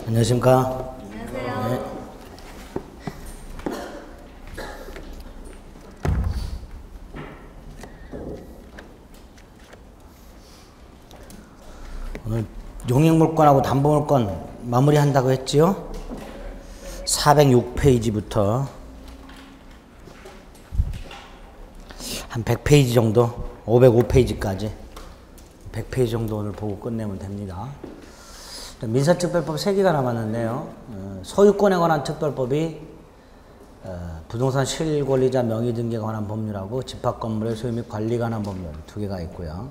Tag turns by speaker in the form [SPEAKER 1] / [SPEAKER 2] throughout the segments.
[SPEAKER 1] 안녕하십니까.
[SPEAKER 2] 안녕하세요.
[SPEAKER 1] 네. 오늘 용익물권하고 담보물권 마무리한다고 했지요? 406페이지부터 한 100페이지 정도, 505페이지까지 100페이지 정도 오늘 보고 끝내면 됩니다. 민사특별법 3개가 남았는데요. 소유권에 관한 특별법이 부동산 실권리자 명의등기에 관한 법률하고 집합건물의 소유 및 관리에 관한 법률 2개가 있고요.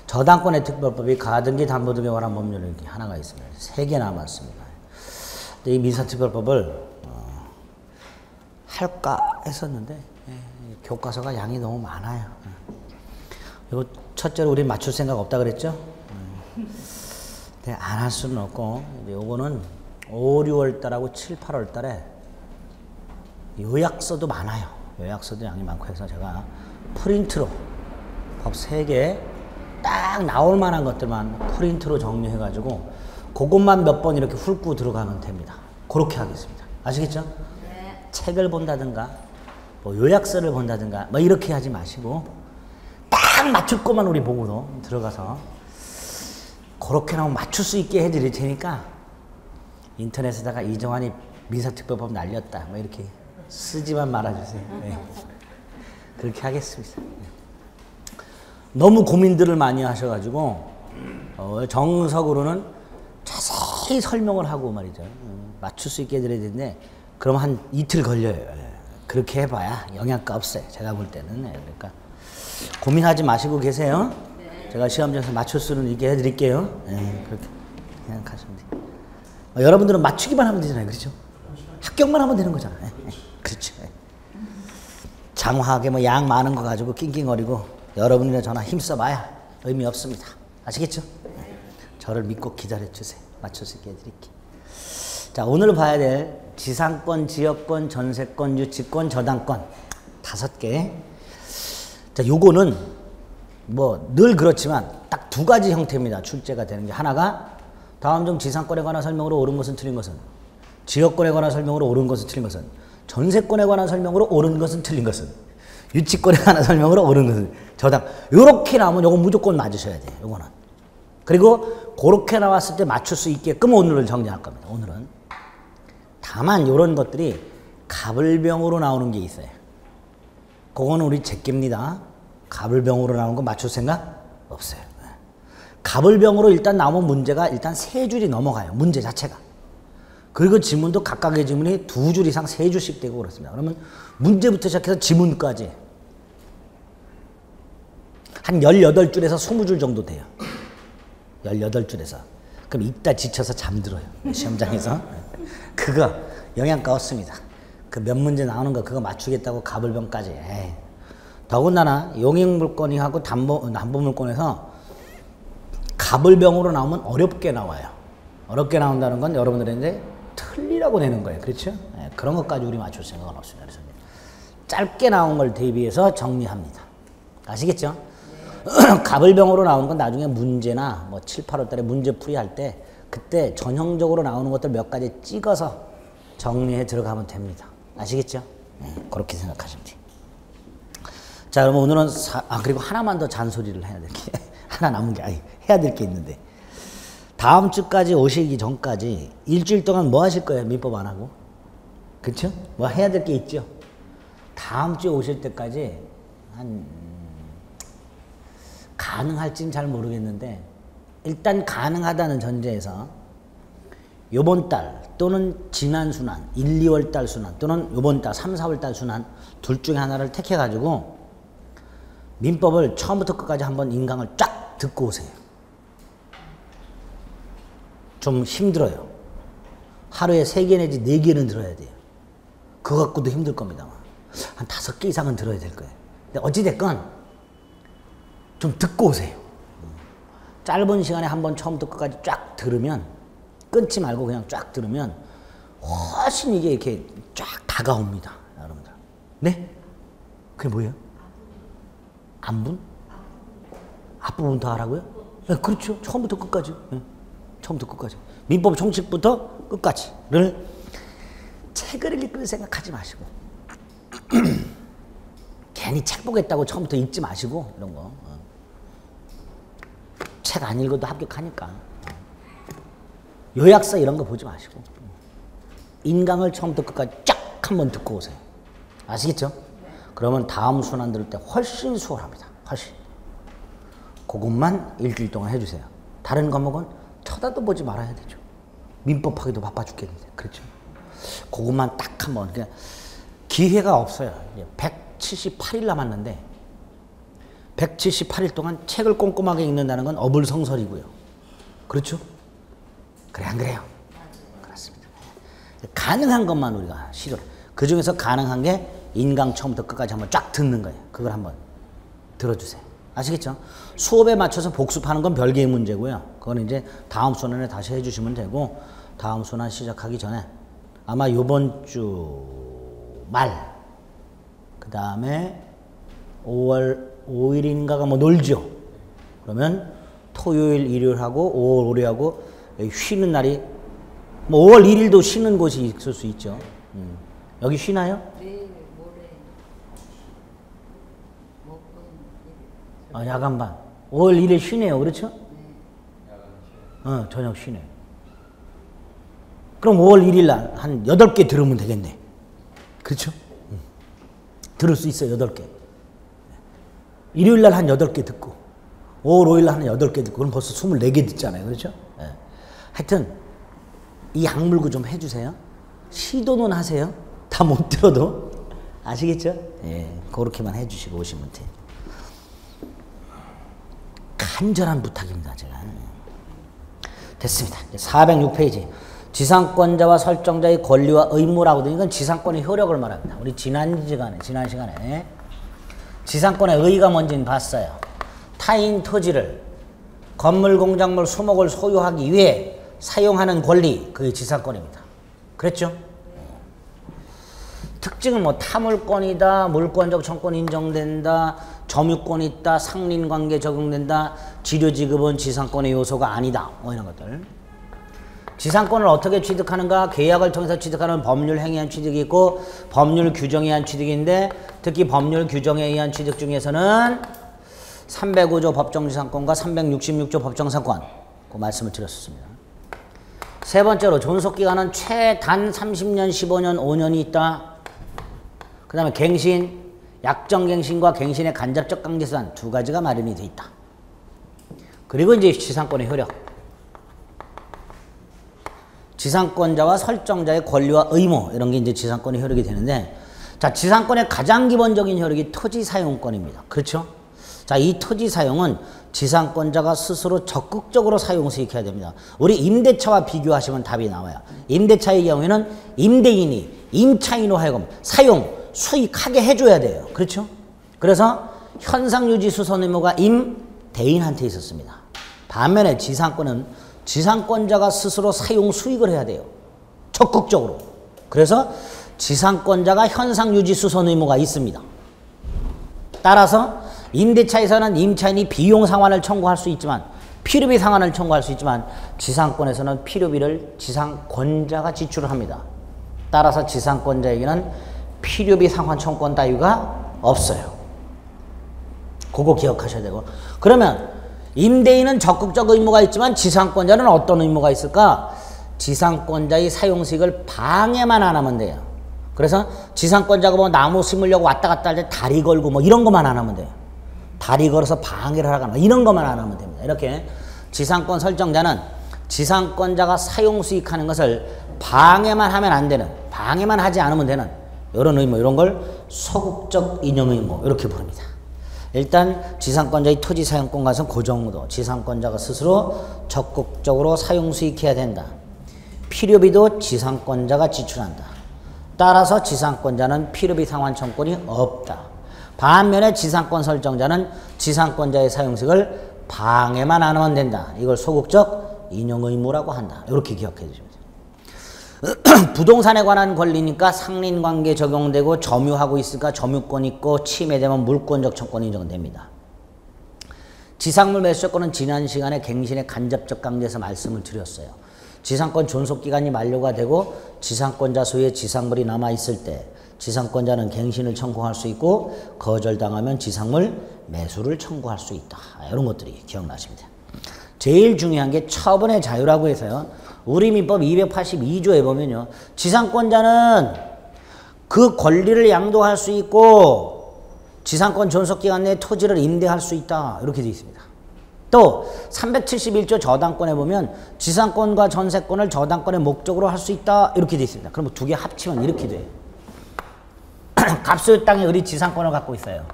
[SPEAKER 1] 저당권의 특별법이 가등기 담보 등에 관한 법률이 하나가 있습니다. 3개 남았습니다. 이 민사특별법을 할까 했었는데 교과서가 양이 너무 많아요. 그리고 첫째로 우리 맞출 생각 없다 그랬죠? 안 할 수는 없고, 요거는 5, 6월 달하고 7, 8월 달에 요약서도 많아요. 요약서도 양이 많고 해서 제가 프린트로 법 3개 딱 나올 만한 것들만 프린트로 정리해가지고 그것만 몇 번 이렇게 훑고 들어가면 됩니다. 그렇게 하겠습니다. 아시겠죠?
[SPEAKER 2] 네.
[SPEAKER 1] 책을 본다든가 뭐 요약서를 본다든가 뭐 이렇게 하지 마시고 딱 맞출 것만 우리 보고도 들어가서 그렇게 나오면 맞출 수 있게 해드릴 테니까 인터넷에다가 이정환이 민사특별법 날렸다 뭐 이렇게 쓰지만 말아주세요. 네. 그렇게 하겠습니다. 너무 고민들을 많이 하셔가지고 정석으로는 자세히 설명을 하고 말이죠. 맞출 수 있게 해드려야 되는데 그럼 한 이틀 걸려요. 그렇게 해봐야 영양가 없어요. 제가 볼 때는. 그러니까 고민하지 마시고 계세요. 제가 시험장에서 맞출 수는 있게 해드릴게요. 그렇게 생각하시면 돼요. 여러분들은 맞추기만 하면 되잖아요. 그렇죠? 합격만 하면 되는 거잖아요. 그렇죠. 장화하게 뭐 양 많은 거 가지고 낑낑거리고 여러분이나 저나 힘써봐야 의미 없습니다. 아시겠죠? 저를 믿고 기다려주세요. 맞출 수 있게 해드릴게요. 자, 오늘 봐야 될 지상권, 지역권, 전세권, 유치권, 저당권 5개. 자, 요거는 뭐 늘 그렇지만 딱 2가지 형태입니다. 출제가 되는 게 하나가 다음 중 지상권에 관한 설명으로 옳은 것은 틀린 것은, 지역권에 관한 설명으로 옳은 것은 틀린 것은, 전세권에 관한 설명으로 옳은 것은 틀린 것은, 유치권에 관한 설명으로 옳은 것은 저당. 요렇게 나오면 요거 무조건 맞으셔야 돼요. 요거는. 그리고 그렇게 나왔을 때 맞출 수 있게끔 오늘을 정리할 겁니다. 오늘은. 다만 요런 것들이 갑을병으로 나오는 게 있어요. 그거는 우리 제끼입니다. 갑을병으로 나오는 거 맞출 생각 없어요. 갑을병으로 일단 나오면 문제가 일단 3줄이 넘어가요. 문제 자체가. 그리고 지문도 각각의 지문이 2줄 이상 3줄씩 되고 그렇습니다. 그러면 문제부터 시작해서 지문까지 한 18줄에서 20줄 정도 돼요. 18줄에서. 그럼 이따 지쳐서 잠들어요. 시험장에서. 그거 영양가 없습니다. 그 몇 문제 나오는 거 그거 맞추겠다고 갑을병까지. 에이. 더군다나 용익물권이하고 담보물권에서 갑을병으로 나오면 어렵게 나와요. 어렵게 나온다는 건 여러분들이 이제 틀리라고 내는 거예요. 그렇죠? 네, 그런 것까지 우리 맞출 생각은 없습니다. 그래서 짧게 나온 걸 대비해서 정리합니다. 아시겠죠? 네. 갑을병으로 나오는 건 나중에 문제나 뭐 7, 8월 달에 문제풀이 할 때 그때 전형적으로 나오는 것들 몇 가지 찍어서 정리해 들어가면 됩니다. 아시겠죠? 네, 그렇게 생각하시면 돼요. 자, 그러면 오늘은 그리고 하나만 더 잔소리를 해야 될 게 하나 남은 게 해야 될 게 있는데 다음 주까지 오시기 전까지 일주일 동안 뭐 하실 거예요? 민법 안 하고. 그렇죠? 뭐 해야 될 게 있죠? 다음 주에 오실 때까지 가능할지는 잘 모르겠는데 일단 가능하다는 전제에서 요번 달 또는 지난 순환 1, 2월 달 순환 또는 요번 달 3, 4월 달 순환 둘 중에 하나를 택해 가지고 민법을 처음부터 끝까지 한번 인강을 쫙 듣고 오세요. 좀 힘들어요. 하루에 3개 내지 4개는 들어야 돼요. 그거 갖고도 힘들 겁니다. 한 5개 이상은 들어야 될 거예요. 근데 어찌됐건 좀 듣고 오세요. 짧은 시간에 한번 처음부터 끝까지 쫙 들으면 끊지 말고 그냥 쫙 들으면 훨씬 이게 이렇게 쫙 다가옵니다. 여러분들. 네? 그게 뭐예요? 앞문? 앞부분 더 하라고요? 네, 그렇죠. 처음부터 끝까지. 네. 처음부터 끝까지. 민법 총칙부터 끝까지를 책을 읽을 생각하지 마시고 괜히 책 보겠다고 처음부터 읽지 마시고 이런 거. 책 안 읽어도 합격하니까. 요약서 이런 거 보지 마시고 인강을 처음부터 끝까지 쫙 한번 듣고 오세요. 아시겠죠? 그러면 다음 순환 들을 때 훨씬 수월합니다. 훨씬. 그것만 일주일 동안 해주세요. 다른 과목은 쳐다도 보지 말아야 되죠. 민법하기도 바빠 죽겠는데. 그렇죠? 그것만 딱 한번. 기회가 없어요. 178일 남았는데 178일 동안 책을 꼼꼼하게 읽는다는 건 어불성설이고요. 그렇죠? 그래 안 그래요? 그렇습니다. 가능한 것만 우리가 시도를. 그 중에서 가능한 게 인강 처음부터 끝까지 한번 쫙 듣는 거예요. 그걸 한번 들어주세요. 아시겠죠? 수업에 맞춰서 복습하는 건 별개의 문제고요. 그건 이제 다음 순환에 다시 해주시면 되고, 다음 순환 시작하기 전에 아마 요번 주 말, 그 다음에 5월 5일인가가 뭐 놀죠. 그러면 토요일, 일요일하고 5월 5일하고 쉬는 날이 뭐 5월 1일도 쉬는 곳이 있을 수 있죠. 여기 쉬나요?
[SPEAKER 2] 내일 모레
[SPEAKER 1] 야간반. 5월 1일 쉬네요. 그렇죠?
[SPEAKER 2] 네.
[SPEAKER 1] 저녁 쉬네요. 그럼 5월 1일 날 한 8개 들으면 되겠네. 그렇죠? 들을 수 있어요. 8개. 일요일 날 한 8개 듣고 5월 5일 날 한 8개 듣고 그럼 벌써 24개 듣잖아요. 그렇죠? 네. 하여튼 이 약물고 좀 해주세요. 시도는 하세요. 다 못 들어도. 아시겠죠? 예, 그렇게만 해주시고 오시면 돼요. 간절한 부탁입니다. 제가. 됐습니다. 406페이지. 지상권자와 설정자의 권리와 의무라고 되는 건 지상권의 효력을 말합니다. 우리 지난 시간에 지상권의 의의가 뭔지는 봤어요. 타인 토지를 건물, 공작물, 수목을 소유하기 위해 사용하는 권리, 그게 지상권입니다. 그랬죠? 특징은 뭐 타물권이다, 물권적 청권 인정된다, 점유권 있다, 상린관계 적용된다, 지료지급은 지상권의 요소가 아니다, 뭐 이런 것들. 지상권을 어떻게 취득하는가? 계약을 통해서 취득하는 법률 행위에 의한 취득이 있고 법률 규정에 의한 취득인데, 특히 법률 규정에 의한 취득 중에서는 305조 법정지상권과 366조 법정상권, 그 말씀을 드렸었습니다. 세 번째로 존속기간은 최단 30년, 15년, 5년이 있다. 그 다음에 갱신, 약정갱신과 갱신의 간접적 강제수단 두 가지가 마련이 돼 있다. 그리고 이제 지상권의 효력. 지상권자와 설정자의 권리와 의무, 이런 게 이제 지상권의 효력이 되는데, 자, 지상권의 가장 기본적인 효력이 토지 사용권입니다. 그렇죠? 자, 이 토지 사용은 지상권자가 스스로 적극적으로 사용 수익해야 됩니다. 우리 임대차와 비교하시면 답이 나와요. 임대차의 경우에는 임대인이 임차인으로 하여금 사용, 수익하게 해줘야 돼요. 그렇죠? 그래서 현상유지 수선 의무가 임대인한테 있었습니다. 반면에 지상권은 지상권자가 스스로 사용 수익을 해야 돼요. 적극적으로. 그래서 지상권자가 현상유지 수선 의무가 있습니다. 따라서 임대차에서는 임차인이 비용 상환을 청구할 수 있지만, 필요비 상환을 청구할 수 있지만, 지상권에서는 필요비를 지상권자가 지출을 합니다. 따라서 지상권자에게는 필요비 상환 청구권 따위가 없어요. 그거 기억하셔야 되고. 그러면 임대인은 적극적 의무가 있지만 지상권자는 어떤 의무가 있을까? 지상권자의 사용수익을 방해만 안 하면 돼요. 그래서 지상권자가 뭐 나무 심으려고 왔다 갔다 할 때 다리 걸고 뭐 이런 것만 안 하면 돼요. 다리 걸어서 방해를 하거나 이런 것만 안 하면 됩니다. 이렇게 지상권 설정자는 지상권자가 사용수익하는 것을 방해만 하면 안 되는, 방해만 하지 않으면 되는 이런 의무, 이런 걸 소극적 인용 의무 이렇게 부릅니다. 일단 지상권자의 토지 사용권 과정 그 정도. 지상권자가 스스로 적극적으로 사용 수익해야 된다. 필요비도 지상권자가 지출한다. 따라서 지상권자는 필요비 상환 청구권이 없다. 반면에 지상권 설정자는 지상권자의 사용 수익을 방해만 안 하면 된다. 이걸 소극적 인용 의무라고 한다. 이렇게 기억해 주시면 돼요. 부동산에 관한 권리니까 상린관계 적용되고, 점유하고 있으니까 점유권 있고, 침해되면 물권적 청권 인정됩니다. 지상물 매수조건은 지난 시간에 갱신의 간접적 강제에서 말씀을 드렸어요. 지상권 존속기간이 만료가 되고 지상권자 소유의 지상물이 남아있을 때 지상권자는 갱신을 청구할 수 있고 거절당하면 지상물 매수를 청구할 수 있다. 이런 것들이 기억나십니다. 제일 중요한 게 처분의 자유라고 해서요. 우리 민법 282조에 보면요. 지상권자는 그 권리를 양도할 수 있고 지상권 존속기간 내에 토지를 임대할 수 있다. 이렇게 되어 있습니다. 또 371조 저당권에 보면 지상권과 전세권을 저당권의 목적으로 할 수 있다. 이렇게 되어 있습니다. 그럼 두 개 합치면 이렇게 돼요. 갑소유 땅에 우리 지상권을 갖고 있어요.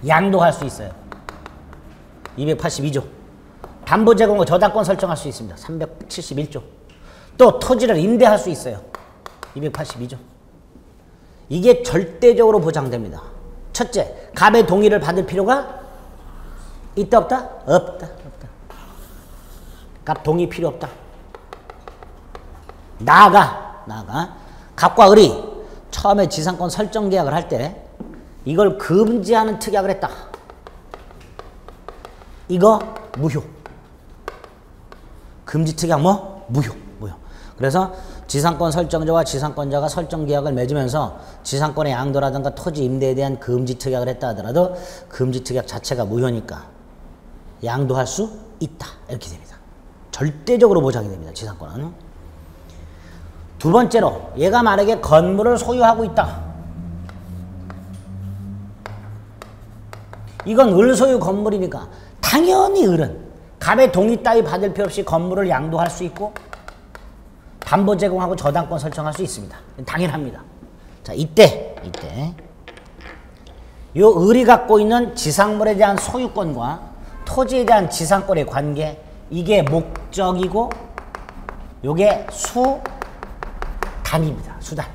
[SPEAKER 1] 양도할 수 있어요. 282조. 담보 제공과 저당권 설정할 수 있습니다. 371조. 또 토지를 임대할 수 있어요. 282조. 이게 절대적으로 보장됩니다. 첫째, 갑의 동의를 받을 필요가 있다 없다? 없다. 갑 동의 필요 없다. 나아가 갑과 을이 처음에 지상권 설정 계약을 할 때 이걸 금지하는 특약을 했다. 이거 무효. 금지 특약 무효. 그래서 지상권 설정자와 지상권자가 설정 계약을 맺으면서 지상권의 양도라든가 토지 임대에 대한 금지 특약을 했다 하더라도 금지 특약 자체가 무효니까 양도할 수 있다. 이렇게 됩니다. 절대적으로 보장이 됩니다. 지상권은. 두 번째로 얘가 만약에 건물을 소유하고 있다. 이건 을 소유 건물이니까 당연히 을은 갑의 동의 따위 받을 필요 없이 건물을 양도할 수 있고 담보 제공하고 저당권 설정할 수 있습니다. 당연합니다. 자, 이때 요 을이 갖고 있는 지상물에 대한 소유권과 토지에 대한 지상권의 관계, 이게 목적이고 요게 수단입니다. 수단.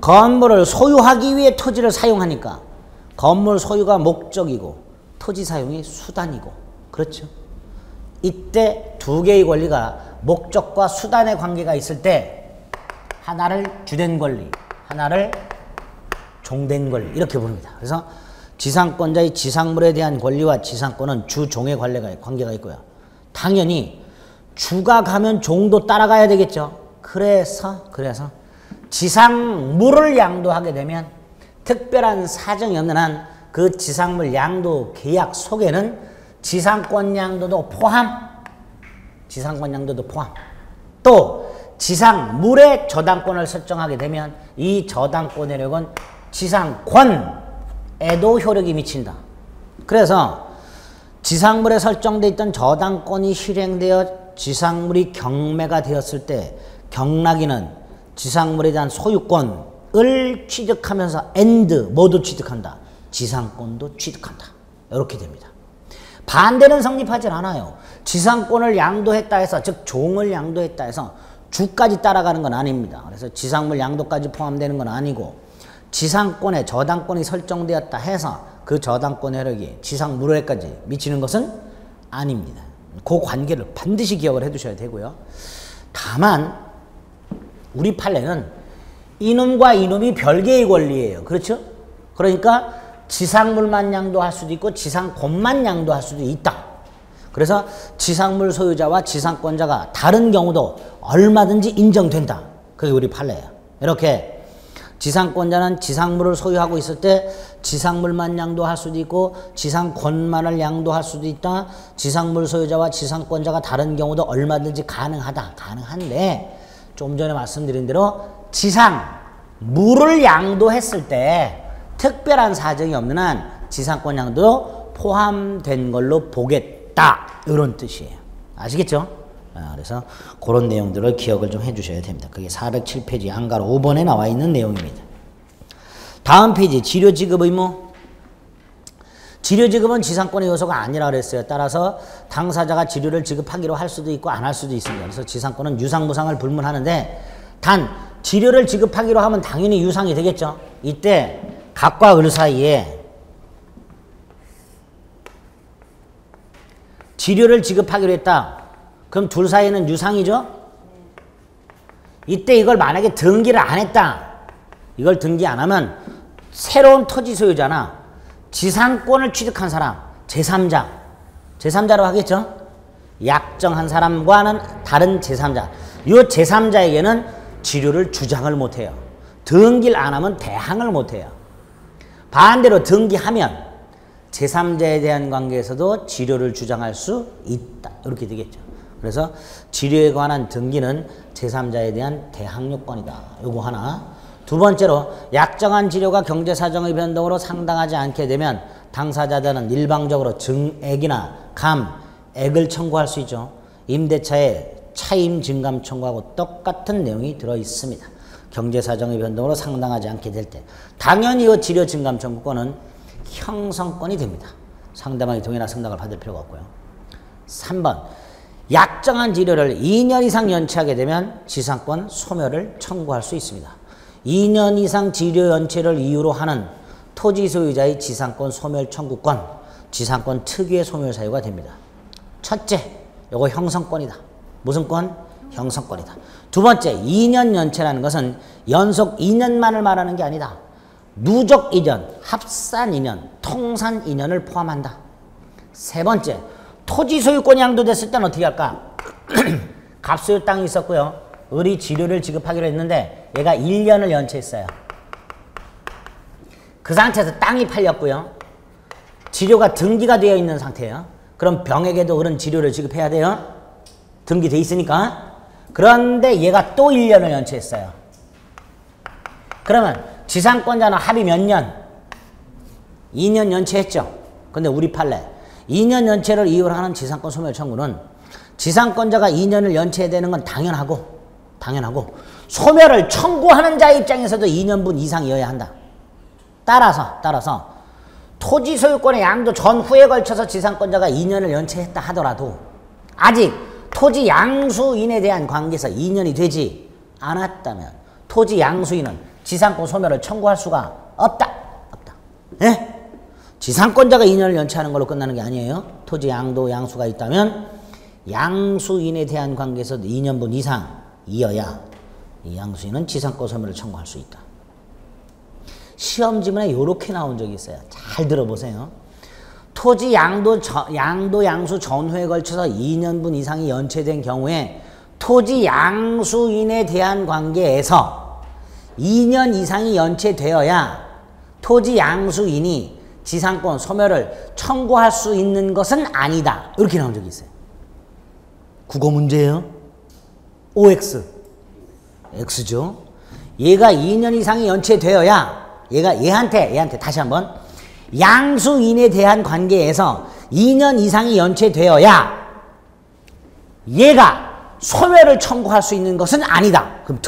[SPEAKER 1] 건물을 소유하기 위해 토지를 사용하니까 건물 소유가 목적이고 토지 사용이 수단이고, 그렇죠? 이때 두 개의 권리가 목적과 수단의 관계가 있을 때 하나를 주된 권리, 하나를 종된 권리 이렇게 부릅니다. 그래서 지상권자의 지상물에 대한 권리와 지상권은 주종의 관계가 있고요. 당연히 주가 가면 종도 따라가야 되겠죠. 그래서 지상물을 양도하게 되면 특별한 사정이 없는 한 그 지상물 양도 계약 속에는 지상권 양도도 포함, 또 지상물의 저당권을 설정하게 되면 이 저당권 효력은 지상권에도 효력이 미친다. 그래서 지상물에 설정되어 있던 저당권이 실행되어 지상물이 경매가 되었을 때 경락인은 지상물에 대한 소유권을 취득하면서 모두 취득한다. 지상권도 취득한다. 이렇게 됩니다. 반대는 성립하지 않아요. 지상권을 양도했다 해서, 즉 종을 양도했다 해서 주까지 따라가는 건 아닙니다. 그래서 지상물 양도까지 포함되는 건 아니고 지상권에 저당권이 설정되었다 해서 그 저당권 효력이 지상물에까지 미치는 것은 아닙니다. 그 관계를 반드시 기억을 해두셔야 되고요. 다만 우리 판례는 이놈과 이놈이 별개의 권리예요. 그렇죠? 그러니까 지상물만 양도할 수도 있고 지상권만 양도할 수도 있다. 그래서 지상물 소유자와 지상권자가 다른 경우도 얼마든지 인정된다. 그게 우리 판례예요. 이렇게 지상권자는 지상물을 소유하고 있을 때 지상물만 양도할 수도 있고 지상권만을 양도할 수도 있다. 지상물 소유자와 지상권자가 다른 경우도 얼마든지 가능한데 좀 전에 말씀드린 대로 지상물을 양도했을 때 특별한 사정이 없는 한 지상권 양도도 포함된 걸로 보겠다. 이런 뜻이에요. 아시겠죠? 그래서 그런 내용들을 기억을 좀 해주셔야 됩니다. 그게 407페이지 한가로 5번에 나와 있는 내용입니다. 다음 페이지 지료지급 의무. 지료지급은 지상권의 요소가 아니라 그랬어요. 따라서 당사자가 지료를 지급하기로 할 수도 있고 안 할 수도 있습니다. 그래서 지상권은 유상무상을 불문하는데 단 지료를 지급하기로 하면 당연히 유상이 되겠죠. 이때 갑과 을 사이에 지료를 지급하기로 했다. 그럼 둘 사이에는 유상이죠? 이때 이걸 만약에 등기를 안 했다. 이걸 등기 안 하면 새로운 토지 소유자나 지상권을 취득한 사람, 제3자, 제3자로 하겠죠? 약정한 사람과는 다른 제3자. 이 제3자에게는 치료를 주장을 못해요. 등기를 안 하면 대항을 못해요. 반대로 등기하면 제3자에 대한 관계에서도 치료를 주장할 수 있다. 이렇게 되겠죠. 그래서 치료에 관한 등기는 제3자에 대한 대항 요건이다. 요거 하나. 두 번째로 약정한 치료가 경제사정의 변동으로 상당하지 않게 되면 당사자들은 일방적으로 증액이나 감액을 청구할 수 있죠. 임대차에 차임 증감 청구하고 똑같은 내용이 들어있습니다. 경제사정의 변동으로 상당하지 않게 될 때 당연히 이 치료 증감 청구권은 형성권이 됩니다. 상대방이 동의나 승낙을 받을 필요가 없고요. 3번 약정한 치료를 2년 이상 연체하게 되면 지상권 소멸을 청구할 수 있습니다. 2년 이상 치료 연체를 이유로 하는 토지 소유자의 지상권 소멸 청구권, 지상권 특유의 소멸 사유가 됩니다. 첫째, 요거 형성권이다. 무슨 권? 형성권이다. 두 번째, 2년 연체라는 것은 연속 2년만을 말하는 게 아니다. 누적 2년, 합산 2년, 통산 2년을 포함한다. 세 번째, 토지 소유권이 양도됐을 때는 어떻게 할까? 갑소유 땅이 있었고요. 의리 지료를 지급하기로 했는데 얘가 1년을 연체했어요. 그 상태에서 땅이 팔렸고요. 지료가 등기가 되어 있는 상태예요. 그럼 병에게도 그런 지료를 지급해야 돼요. 등기돼 있으니까. 그런데 얘가 또 1년을 연체했어요. 그러면 지상권자는 합의 몇 년? 2년 연체했죠. 근데 우리 판례 2년 연체를 이유로 하는 지상권 소멸 청구는 지상권자가 2년을 연체해야 되는 건 당연하고 소멸을 청구하는 자의 입장에서도 2년분 이상이어야 한다. 따라서 토지 소유권의 양도 전후에 걸쳐서 지상권자가 2년을 연체했다 하더라도 아직 토지 양수인에 대한 관계에서 2년이 되지 않았다면 토지 양수인은 지상권 소멸을 청구할 수가 없다. 예? 지상권자가 2년을 연체하는 걸로 끝나는 게 아니에요. 토지 양도 양수가 있다면 양수인에 대한 관계에서 2년분 이상이어야 이 양수인은 지상권 소멸을 청구할 수 있다. 시험 지문에 이렇게 나온 적이 있어요. 잘 들어보세요. 토지 양도 양수 전후에 걸쳐서 2년분 이상이 연체된 경우에 토지 양수인에 대한 관계에서 2년 이상이 연체되어야 토지 양수인이 지상권 소멸을 청구할 수 있는 것은 아니다. 이렇게 나온 적이 있어요. 국어 문제예요. OX. X죠. 얘가 2년 이상이 연체되어야 얘한테 다시 한번 양수인에 대한 관계에서 2년 이상이 연체되어야 얘가 소멸을 청구할 수 있는 것은 아니다. 그럼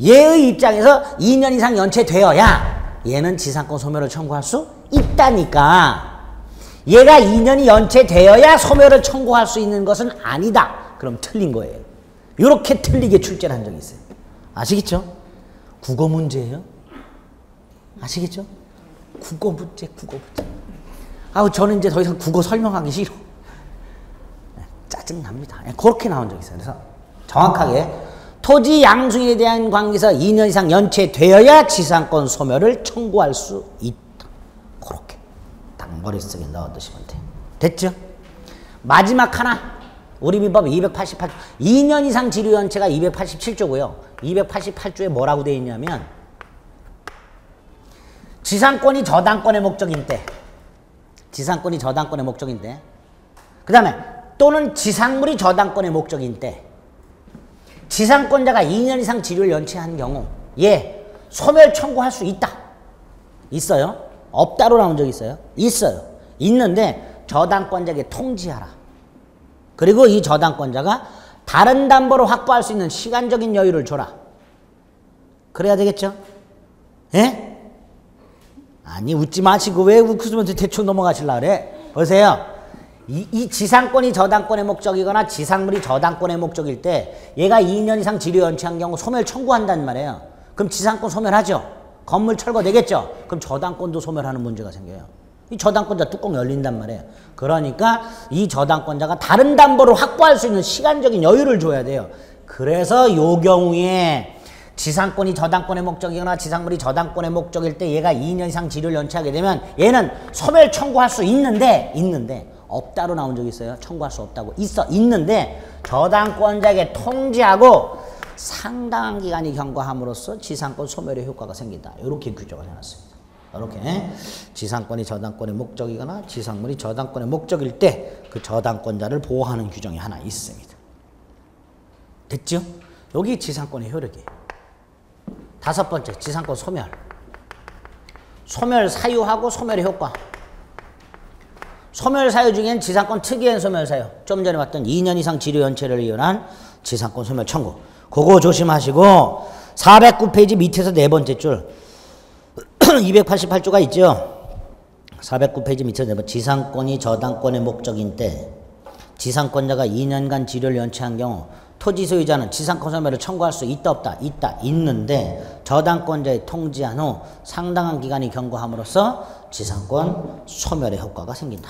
[SPEAKER 1] 얘의 입장에서 2년 이상 연체되어야 얘는 지상권 소멸을 청구할 수 있다니까. 얘가 2년이 연체되어야 소멸을 청구할 수 있는 것은 아니다. 그럼 틀린 거예요. 이렇게 틀리게 출제를 한 적이 있어요. 아시겠죠? 국어 문제예요. 아시겠죠? 국어 문제. 아우 저는 이제 더 이상 국어 설명하기 싫어. 짜증납니다. 그렇게 나온 적이 있어요. 그래서 정확하게 토지 양수인에 대한 관계에서 2년 이상 연체되어야 지상권 소멸을 청구할 수 있다. 그렇게 딱 머릿속에 넣어두시면 돼요. 됐죠? 마지막 하나. 우리 민법 288조. 2년 이상 지류 연체가 287조고요. 288조에 뭐라고 되어 있냐면 지상권이 저당권의 목적인 때 그 다음에 또는 지상물이 저당권의 목적인 때 지상권자가 2년 이상 지류를 연체한 경우 소멸 청구할 수 있다. 있어요? 없다로 나온 적이 있어요? 있어요. 있는데 저당권자에게 통지하라. 그리고 이 저당권자가 다른 담보로 확보할 수 있는 시간적인 여유를 줘라. 그래야 되겠죠? 예? 아니 웃지 마시고 왜 웃으면 대충 넘어가실라 그래? 보세요. 이 지상권이 저당권의 목적이거나 지상물이 저당권의 목적일 때 얘가 2년 이상 지류 연체한 경우 소멸 청구한단 말이에요. 그럼 지상권 소멸하죠. 건물 철거되겠죠. 그럼 저당권도 소멸하는 문제가 생겨요. 이 저당권자 뚜껑 열린단 말이에요. 그러니까 이 저당권자가 다른 담보를 확보할 수 있는 시간적인 여유를 줘야 돼요. 그래서 요 경우에 지상권이 저당권의 목적이거나 지상물이 저당권의 목적일 때 얘가 2년 이상 지류를 연체하게 되면 얘는 소멸 청구할 수 있는데 없다로 나온 적이 있어요? 청구할 수 없다고. 있는데 저당권자에게 통지하고 상당한 기간이 경과함으로써 지상권 소멸의 효과가 생긴다. 이렇게 규정을 해놨습니다. 이렇게 지상권이 저당권의 목적이거나 지상물이 저당권의 목적일 때 그 저당권자를 보호하는 규정이 하나 있습니다. 됐죠? 여기 지상권의 효력이에요. 다섯 번째, 지상권 소멸. 소멸 사유하고 소멸의 효과. 소멸 사유 중엔 지상권 특이한 소멸 사유. 좀 전에 봤던 2년 이상 지료 연체를 이유한 지상권 소멸 청구. 그거 조심하시고 409페이지 밑에서 네 번째 줄 288조가 있죠. 409페이지 밑에서 네 번째 지상권이 저당권의 목적인 때 지상권자가 2년간 지료를 연체한 경우 토지 소유자는 지상권 소멸을 청구할 수 있다 없다? 있다. 있는데 저당권자의 통지한 후 상당한 기간이 경과함으로써 지상권 소멸의 효과가 생긴다.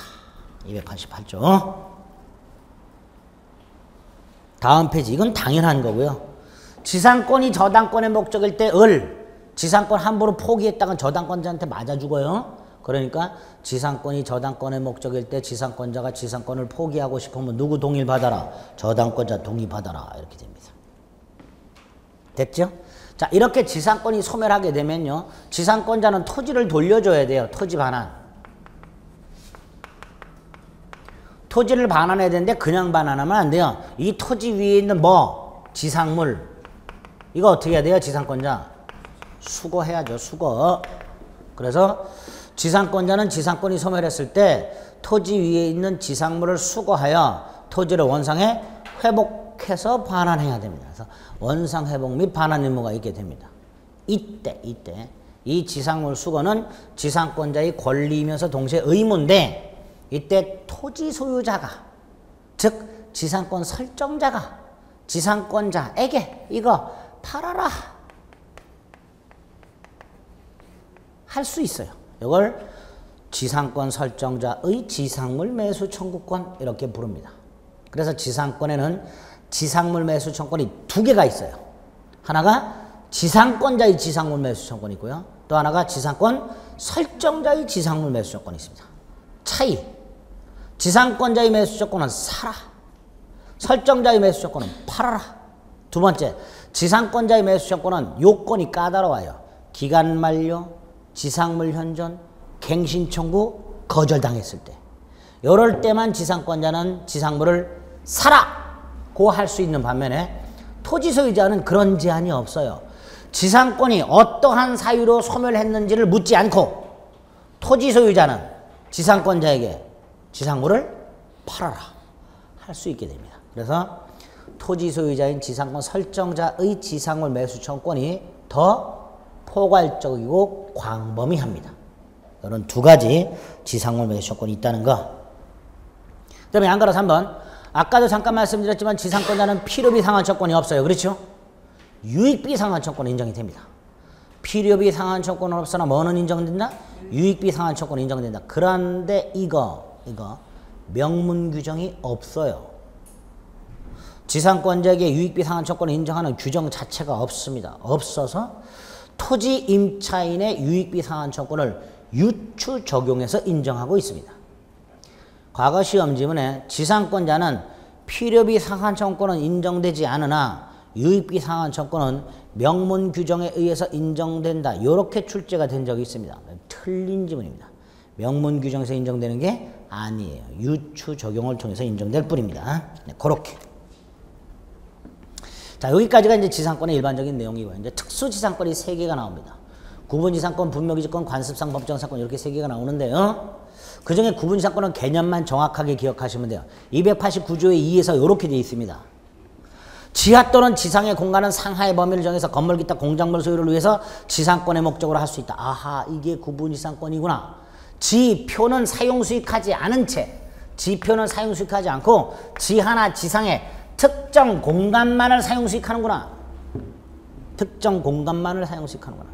[SPEAKER 1] 288조. 다음 페이지. 이건 당연한 거고요. 지상권이 저당권의 목적일 때 지상권 함부로 포기했다간 저당권자한테 맞아 죽어요. 그러니까 지상권이 저당권의 목적일 때 지상권자가 지상권을 포기하고 싶으면 누구 동의를 받아라? 저당권자 동의 받아라. 이렇게 됩니다. 됐죠? 자, 이렇게 지상권이 소멸하게 되면요. 지상권자는 토지를 돌려줘야 돼요. 토지 반환. 토지를 반환해야 되는데 그냥 반환하면 안 돼요. 이 토지 위에 있는 지상물. 이거 어떻게 해야 돼요? 지상권자. 수거해야죠. 수거. 그래서 지상권자는 지상권이 소멸했을 때 토지 위에 있는 지상물을 수거하여 토지를 원상에 회복해서 반환해야 됩니다. 그래서 원상 회복 및 반환 의무가 있게 됩니다. 이때 이 지상물 수거는 지상권자의 권리이면서 동시에 의무인데 이때 토지 소유자가 즉 지상권 설정자가 지상권자에게 이거 팔아라 할 수 있어요. 이걸 지상권 설정자의 지상물 매수 청구권 이렇게 부릅니다. 그래서 지상권에는 지상물 매수 청구권이 두 개가 있어요. 하나가 지상권자의 지상물 매수 청구권이 있고요. 또 하나가 지상권 설정자의 지상물 매수 청구권이 있습니다. 차이. 지상권자의 매수 청구권은 사라. 설정자의 매수 청구권은 팔아라. 두 번째, 지상권자의 매수 청구권은 요건이 까다로워요. 기간 만료, 지상물 현존, 갱신 청구, 거절당했을 때. 이럴 때만 지상권자는 지상물을 사라고 할 수 있는 반면에 토지 소유자는 그런 제한이 없어요. 지상권이 어떠한 사유로 소멸했는지를 묻지 않고 토지 소유자는 지상권자에게 지상물을 팔아라 할 수 있게 됩니다. 그래서 토지 소유자인 지상권 설정자의 지상물 매수 청구권이 더 포괄적이고 광범위합니다. 이런 두 가지 지상물 매수 청구권이 있다는 거. 그 다음에 양가로 3번. 아까도 잠깐 말씀드렸지만 지상권자는 필요비 상환 청구권이 없어요. 그렇죠? 유익비 상환 청구권은 인정이 됩니다. 필요비 상환 청구권은 없으나 뭐는 인정된다? 유익비 상환 청구권은 인정된다. 그런데 이거 명문 규정이 없어요. 지상권자에게 유익비 상환 청구권을 인정하는 규정 자체가 없습니다. 없어서 토지 임차인의 유익비 상환 청구권을 유추 적용해서 인정하고 있습니다. 과거 시험 지문에 지상권자는 필요비 상환 청구권은 인정되지 않으나 유익비 상환 청구권은 명문 규정에 의해서 인정된다. 이렇게 출제가 된 적이 있습니다. 틀린 지문입니다. 명문 규정에서 인정되는 게 아니에요. 유추 적용을 통해서 인정될 뿐입니다. 네, 그렇게. 자, 여기까지가 이제 지상권의 일반적인 내용이고요. 이제 특수지상권이 3개가 나옵니다. 구분지상권, 분묘기지권, 관습상 법정상권 이렇게 3개가 나오는데요. 그 중에 구분지상권은 개념만 정확하게 기억하시면 돼요. 289조의 2에서 이렇게 되어 있습니다. 지하 또는 지상의 공간은 상하의 범위를 정해서 건물 기타 공작물 소유를 위해서 지상권의 목적으로 할 수 있다. 아하, 이게 구분지상권이구나. 지표는 사용수익하지 않은 채, 지표는 사용수익하지 않고 지하나 지상의 특정 공간만을 사용수익하는구나. 특정 공간만을 사용수익하는구나.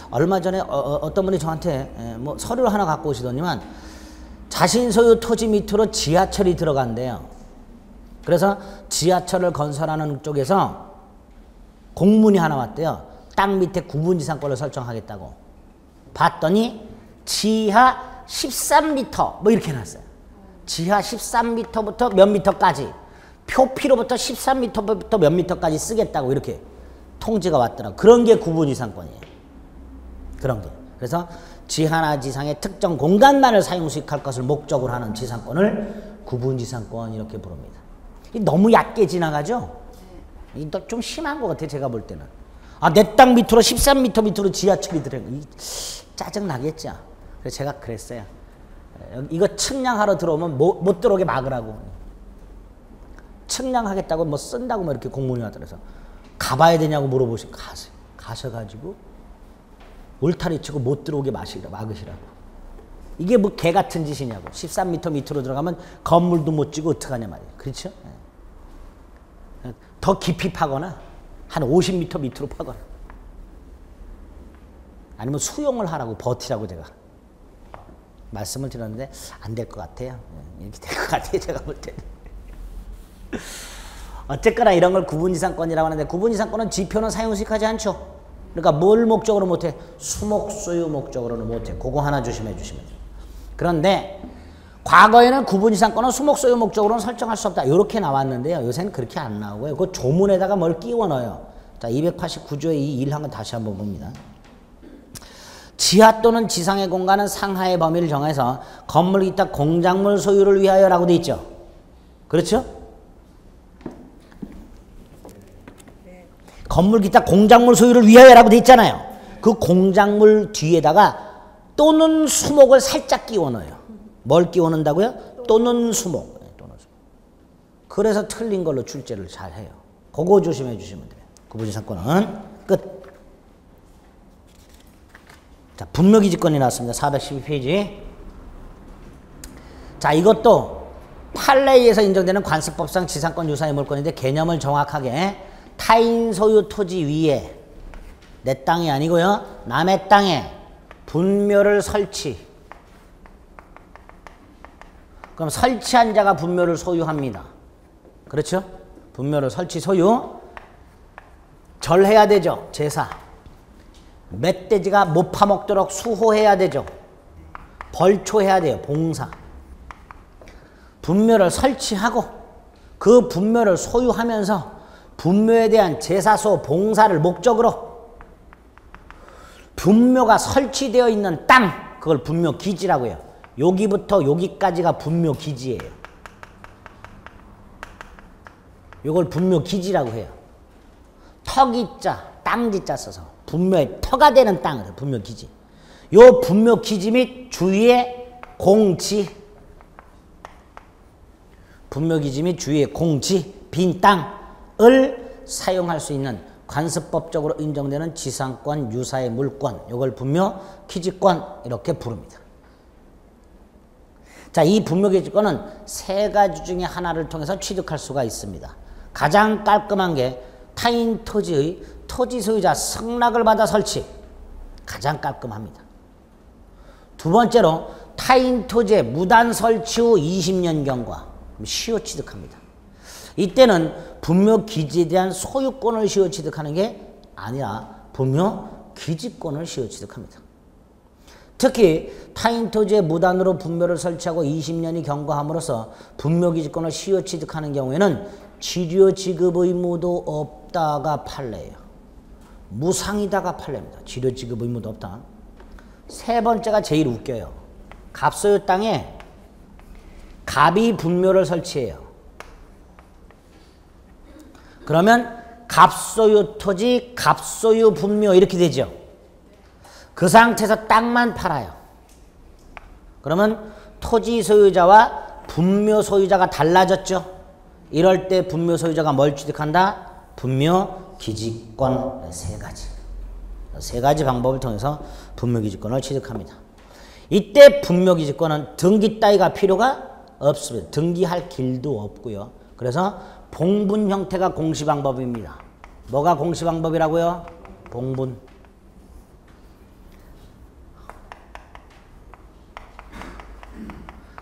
[SPEAKER 1] 얼마 전에 어떤 분이 저한테 뭐 서류를 하나 갖고 오시더니만 자신 소유 토지 밑으로 지하철이 들어간대요. 그래서 지하철을 건설하는 쪽에서 공문이 하나 왔대요. 땅 밑에 구분지상권을 설정하겠다고. 봤더니 지하 13m 뭐 이렇게 해놨어요. 지하 13m부터 몇 미터까지, 표피로부터 13m부터 몇 미터까지 쓰겠다고 이렇게 통지가 왔더라고. 그런 게 구분지상권이에요. 그런 게. 그래서 지하나 지상의 특정 공간만을 사용수익할 것을 목적으로 하는 지상권을 구분지상권 이렇게 부릅니다. 너무 얕게 지나가죠? 좀 심한 것 같아요. 제가 볼 때는. 아, 내 땅 밑으로 13m 밑으로 지하철이 들어간 거 짜증나겠죠. 그래서 제가 그랬어요. 이거 측량하러 들어오면 못 들어오게 막으라고. 측량하겠다고 뭐 쓴다고 뭐 이렇게 공문이 왔더라서 가봐야 되냐고 물어보시고 가셔가지고 울타리 치고 못 들어오게 막으시라고. 이게 뭐 개 같은 짓이냐고. 13m 밑으로 들어가면 건물도 못 지고 어떡하냐 말이에요. 그렇죠? 더 깊이 파거나 한 50m 밑으로 파거나 아니면 수용을 하라고 버티라고 제가 말씀을 드렸는데 안 될 것 같아요. 이렇게 될 것 같아요. 제가 볼 때는. 어쨌거나 이런 걸 구분지상권이라고 하는데 구분지상권은 지표는 사용수익하지 않죠. 그러니까 뭘 목적으로 못해? 수목소유 목적으로는 못해. 그거 하나 조심해 주시면 돼요. 그런데 과거에는 구분지상권은 수목소유 목적으로는 설정할 수 없다. 이렇게 나왔는데요. 요새는 그렇게 안 나오고요. 그 조문에다가 뭘 끼워 넣어요. 자, 289조의 이 1항은 다시 한번 봅니다. 지하 또는 지상의 공간은 상하의 범위를 정해서 건물 기타 공작물 소유를 위하여라고 돼 있죠. 그렇죠? 건물 기타 공작물 소유를 위하여라고 돼 있잖아요. 그 공작물 뒤에다가 또는 수목을 살짝 끼워 넣어요. 뭘 끼워 넣는다고요? 또는 수목. 또는 수목. 그래서 틀린 걸로 출제를 잘 해요. 그거 조심해 주시면 돼요. 구분지상권은 끝. 자, 분묘기지권이 나왔습니다. 412페이지. 자, 이것도 판례에서 인정되는 관습법상 지상권 유사의 물권인데 개념을 정확하게 타인 소유 토지 위에 내 땅이 아니고요. 남의 땅에 분묘를 설치. 그럼 설치한 자가 분묘를 소유합니다. 그렇죠? 분묘를 설치 소유. 절해야 되죠. 제사. 멧돼지가 못 파먹도록 수호해야 되죠. 벌초해야 돼요. 봉사. 분묘를 설치하고 그 분묘를 소유하면서 분묘에 대한 제사소 봉사를 목적으로 분묘가 설치되어 있는 땅, 그걸 분묘기지라고 해요. 여기부터 여기까지가 분묘기지예요. 이걸 분묘기지라고 해요. 터기자, 땅지자 써서 분묘의 터가 되는 땅을 분묘기지. 요 분묘기지 및 주위의 공지, 분묘기지 및 주위의 공지, 빈 땅을 사용할 수 있는 관습법적으로 인정되는 지상권 유사의 물권, 이걸 분묘기지권 이렇게 부릅니다. 자, 이 분묘기지권은 세 가지 중에 하나를 통해서 취득할 수가 있습니다. 가장 깔끔한 게 타인 토지의 토지 소유자 승낙을 받아 설치. 가장 깔끔합니다. 두 번째로 타인 토지의 무단 설치 후 20년 경과. 시효 취득합니다. 이때는 분묘기지에 대한 소유권을 시효 취득하는 게 아니라 분묘기지권을 시효 취득합니다. 특히 타인 토지에 무단으로 분묘를 설치하고 20년이 경과함으로써 분묘기지권을 시효 취득하는 경우에는 지료 지급 의무도 없다가 판례예요. 무상이다가 판례입니다. 지료 지급 의무도 없다. 세 번째가 제일 웃겨요. 갑소유 땅에 갑이 분묘를 설치해요. 그러면 갑소유 토지, 갑소유 분묘 이렇게 되죠. 그 상태에서 땅만 팔아요. 그러면 토지 소유자와 분묘 소유자가 달라졌죠. 이럴 때 분묘 소유자가 뭘 취득한다? 분묘기지권. 세 가지 방법을 통해서 분묘기지권을 취득합니다. 이때 분묘기지권은 등기 따위가 필요가 없습니다. 등기할 길도 없고요. 그래서 봉분 형태가 공시방법입니다. 뭐가 공시방법이라고요? 봉분.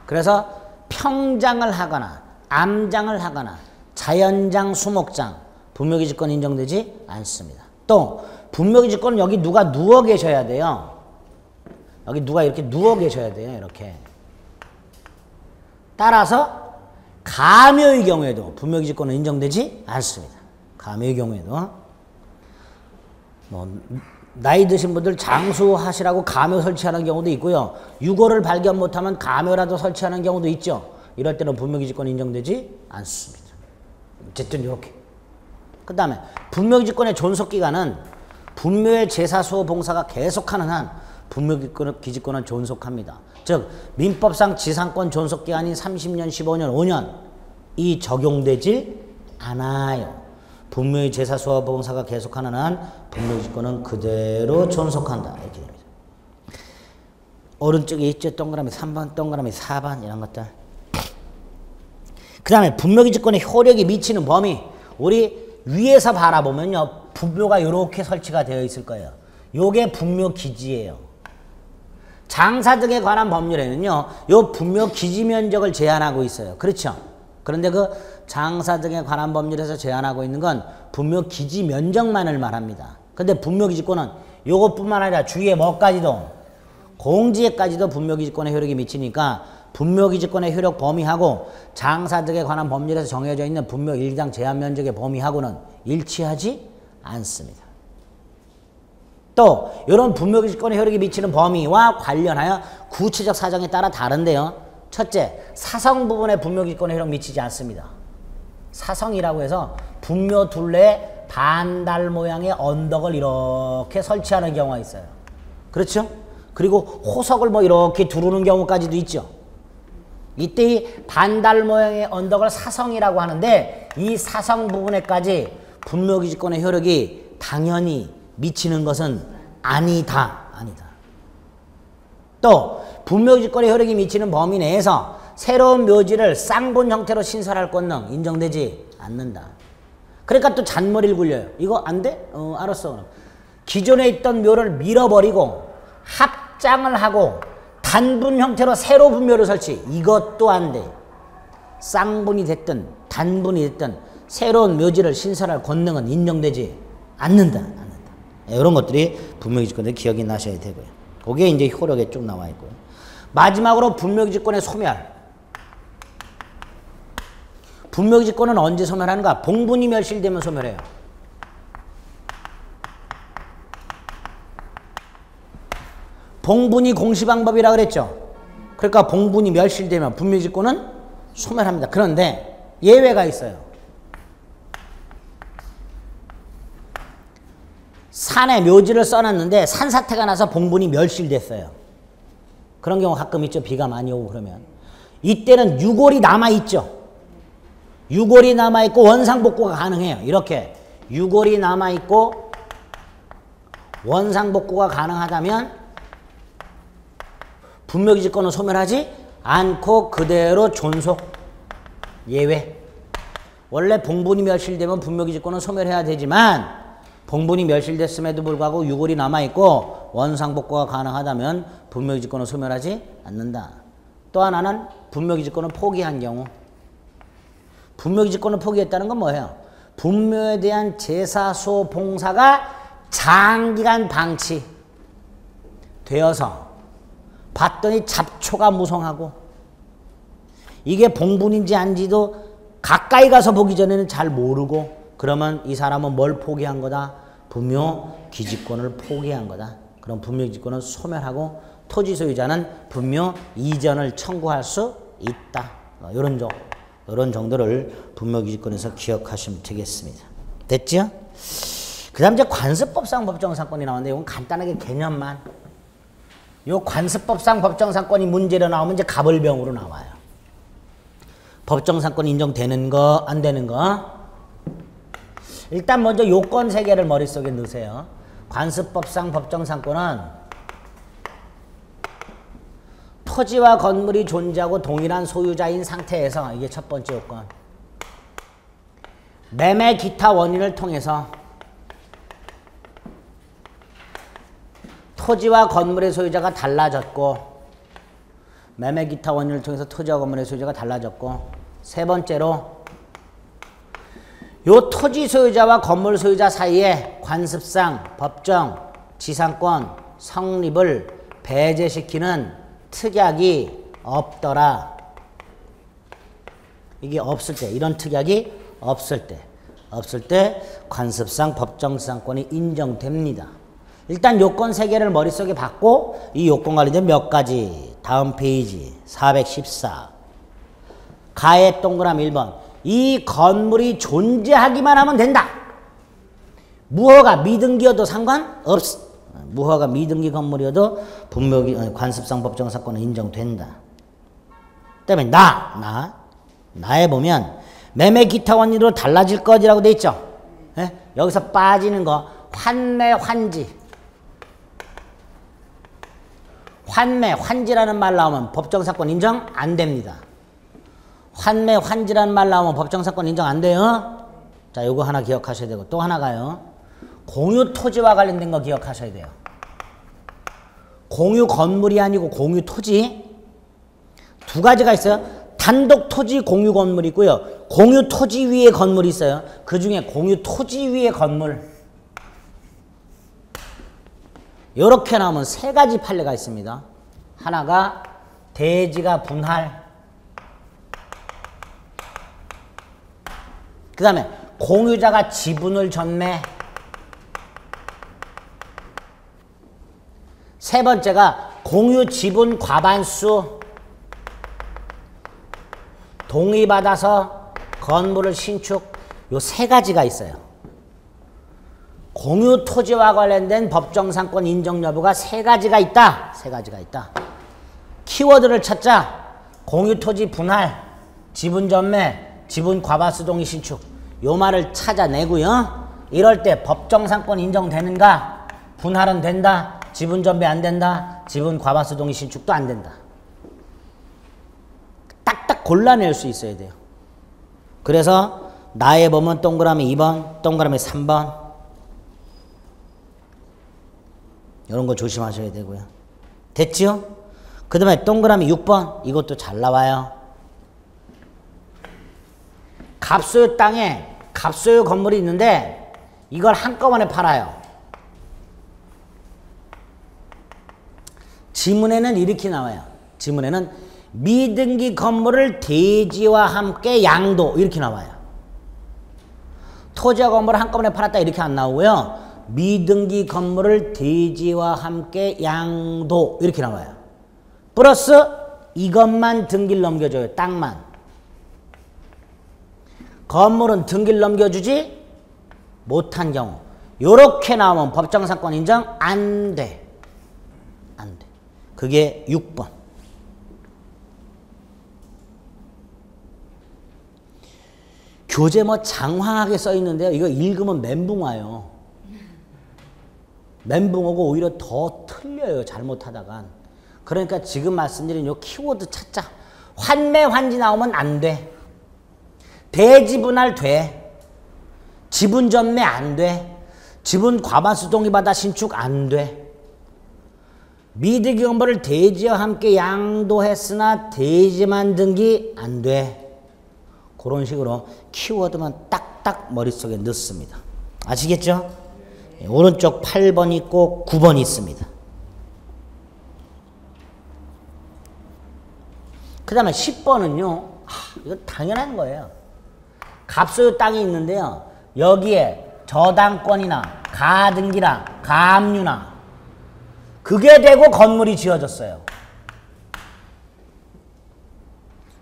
[SPEAKER 1] 그래서 평장을 하거나 암장을 하거나 자연장, 수목장, 분묘기지권 인정되지 않습니다. 또 분묘기지권은 여기 누가 누워 계셔야 돼요. 여기 누가 이렇게 누워 계셔야 돼요. 이렇게. 따라서 가묘의 경우에도 분묘기지권은 인정되지 않습니다. 가묘의 경우에도 뭐 나이 드신 분들 장수하시라고 가묘 설치하는 경우도 있고요. 유골을 발견 못하면 가묘라도 설치하는 경우도 있죠. 이럴 때는 분묘기지권이 인정되지 않습니다. 어쨌든 이렇게. 그 다음에 분묘기지권의 존속기간은 분묘의 제사수호 봉사가 계속하는 한 분묘기지권은 존속합니다. 즉 민법상 지상권 존속기간인 30년, 15년, 5년 이 적용되지 않아요. 분묘의 제사수호 봉사가 계속하는 한 분묘기지권은 그대로 존속한다. 이렇게 됩니다. 오른쪽에 있죠. 동그라미 3번, 동그라미 4번 이런 것들. 그 다음에 분묘기지권의 효력이 미치는 범위. 우리 위에서 바라보면요. 분묘가 이렇게 설치가 되어 있을 거예요. 요게 분묘기지예요. 장사 등에 관한 법률에는요. 요 분묘기지 면적을 제한하고 있어요. 그렇죠? 그런데 그 장사 등에 관한 법률에서 제한하고 있는 건 분묘기지 면적만을 말합니다. 근데 분묘기지권은 요것뿐만 아니라 주위에 뭐까지도 공지에까지도 분묘기지권의 효력이 미치니까 분묘기지권의 효력 범위하고 장사 등에 관한 법률에서 정해져 있는 분묘 일당 제한 면적의 범위하고는 일치하지 않습니다. 또 이런 분묘기지권의 효력이 미치는 범위와 관련하여 구체적 사정에 따라 다른데요. 첫째, 사성 부분에 분묘기지권의 효력 미치지 않습니다. 사성이라고 해서 분묘 둘레에 반달 모양의 언덕을 이렇게 설치하는 경우가 있어요. 그렇죠? 그리고 호석을 뭐 이렇게 두르는 경우까지도 있죠. 이때 이 반달 모양의 언덕을 사성이라고 하는데 이 사성 부분에까지 분묘기지권의 효력이 당연히 미치는 것은 아니다. 또 분묘기지권의 효력이 미치는 범위 내에서 새로운 묘지를 쌍분 형태로 신설할 권능 인정되지 않는다. 그러니까 또 잔머리를 굴려요. 이거 안 돼? 알았어. 그럼. 기존에 있던 묘를 밀어버리고 합장을 하고 단분 형태로 새로 분묘를 설치. 이것도 안 돼. 쌍분이 됐든 단분이 됐든 새로운 묘지를 신설할 권능은 인정되지 않는다. 이런 것들이 분묘기지권에 기억이 나셔야 되고요. 그게 이제 효력에 쭉 나와 있고요. 마지막으로 분묘기지권의 소멸. 분묘기지권은 언제 소멸하는가? 봉분이 멸실되면 소멸해요. 봉분이 공시방법이라고 그랬죠. 그러니까 봉분이 멸실되면 분묘기지권은 소멸합니다. 그런데 예외가 있어요. 산에 묘지를 써놨는데 산사태가 나서 봉분이 멸실됐어요. 그런 경우 가끔 있죠. 비가 많이 오고 그러면. 이때는 유골이 남아있죠. 유골이 남아있고 원상복구가 가능해요. 이렇게 유골이 남아있고 원상복구가 가능하다면 분묘기지권은 소멸하지 않고 그대로 존속. 예외. 원래 봉분이 멸실되면 분묘기지권은 소멸해야 되지만 봉분이 멸실됐음에도 불구하고 유골이 남아있고 원상복구가 가능하다면 분묘기지권은 소멸하지 않는다. 또 하나는 분묘기지권을 포기한 경우. 분묘기지권을 포기했다는 건 뭐예요? 분묘에 대한 제사수호 봉사가 장기간 방치되어서 봤더니 잡초가 무성하고 이게 봉분인지 아닌지도 가까이 가서 보기 전에는 잘 모르고 그러면 이 사람은 뭘 포기한 거다? 분묘기지권을 포기한 거다. 그럼 분묘기지권은 소멸하고 토지 소유자는 분묘 이전을 청구할 수 있다. 이런 정도를 분묘기지권에서 기억하시면 되겠습니다. 됐죠? 그 다음 이제 관습법상 법정상권이 나오는데 이건 간단하게 개념만. 요 관습법상 법정상권이 문제로 나오면 이제 가벌병으로 나와요. 법정상권 인정되는 거, 안 되는 거. 일단 먼저 요건 3개를 머릿속에 넣으세요. 관습법상 법정상권은 토지와 건물이 존재하고 동일한 소유자인 상태에서, 이게 첫 번째 요건. 매매 기타 원인을 통해서 토지와 건물의 소유자가 달라졌고, 매매 기타 원인을 통해서 토지와 건물의 소유자가 달라졌고, 세 번째로 요 토지 소유자와 건물 소유자 사이에 관습상 법정 지상권 성립을 배제시키는 특약이 없더라. 이게 없을 때, 이런 특약이 없을 때 관습상 법정상권이 인정됩니다. 일단 요건 3개를 머릿속에 받고 이 요건 관련된 몇 가지, 다음 페이지 414 가에 동그라미 1번 이 건물이 존재하기만 하면 된다. 무허가 미등기여도 상관없어. 무허가 미등기 건물이어도 분묘기 관습상 법정사건은 인정된다. 그다음에 나에 보면 매매 기타 원인으로 달라질 것이라고 돼 있죠. 예? 여기서 빠지는 거 환매 환지. 환매 환지라는 말 나오면 법정사건 인정 안 됩니다. 환매 환지라는 말 나오면 법정사건 인정 안 돼요. 자, 요거 하나 기억하셔야 되고 또 하나가요. 공유 토지와 관련된 거 기억하셔야 돼요. 공유 건물이 아니고 공유 토지. 두 가지가 있어요. 단독 토지 공유 건물이 있고요. 공유 토지 위에 건물이 있어요. 그 중에 공유 토지 위에 건물. 이렇게 나오면 3가지 판례가 있습니다. 하나가 대지가 분할. 그 다음에 공유자가 지분을 전매. 세 번째가 공유 지분 과반수. 동의받아서 건물을 신축. 요 3가지가 있어요. 공유 토지와 관련된 법정상권 인정 여부가 3가지가 있다. 3가지가 있다. 키워드를 찾자. 공유 토지 분할, 지분 전매, 지분 과반수 동의 신축. 요 말을 찾아내고요. 이럴 때 법정상권 인정되는가? 분할은 된다. 지분 전매 안 된다. 지분 과반수 동의 신축도 안 된다. 딱딱 골라낼 수 있어야 돼요. 그래서 나에 보면 동그라미 2번, 동그라미 3번. 이런 거 조심하셔야 되고요. 됐지요? 그 다음에 동그라미 6번. 이것도 잘 나와요. 갑소유 땅에 갑소유 건물이 있는데 이걸 한꺼번에 팔아요. 지문에는 이렇게 나와요. 지문에는 미등기 건물을 대지와 함께 양도 이렇게 나와요. 토지와 건물을 한꺼번에 팔았다 이렇게 안 나오고요. 미등기 건물을 대지와 함께 양도 이렇게 나와요. 플러스 이것만 등기를 넘겨줘요. 땅만. 건물은 등기를 넘겨주지 못한 경우 요렇게 나오면 법정상권 인정 안 돼. 안 돼. 그게 6번. 교재 뭐 장황하게 써 있는데요. 이거 읽으면 멘붕 와요. 멘붕 오고 오히려 더 틀려요. 잘못하다간. 그러니까 지금 말씀드린 요 키워드 찾자. 환매 환지 나오면 안 돼. 대지 분할 돼. 지분 전매 안 돼. 지분 과반수 동의받아 신축 안 돼. 미등기 건물을 대지와 함께 양도했으나 대지만 등기 안 돼. 그런 식으로 키워드만 딱딱 머릿속에 넣습니다. 아시겠죠? 네. 오른쪽 8번 있고 9번 있습니다. 그 다음에 10번은요. 이거 당연한 거예요. 갑소유 땅이 있는데요. 여기에 저당권이나 가등기나 가압류나 그게 되고 건물이 지어졌어요.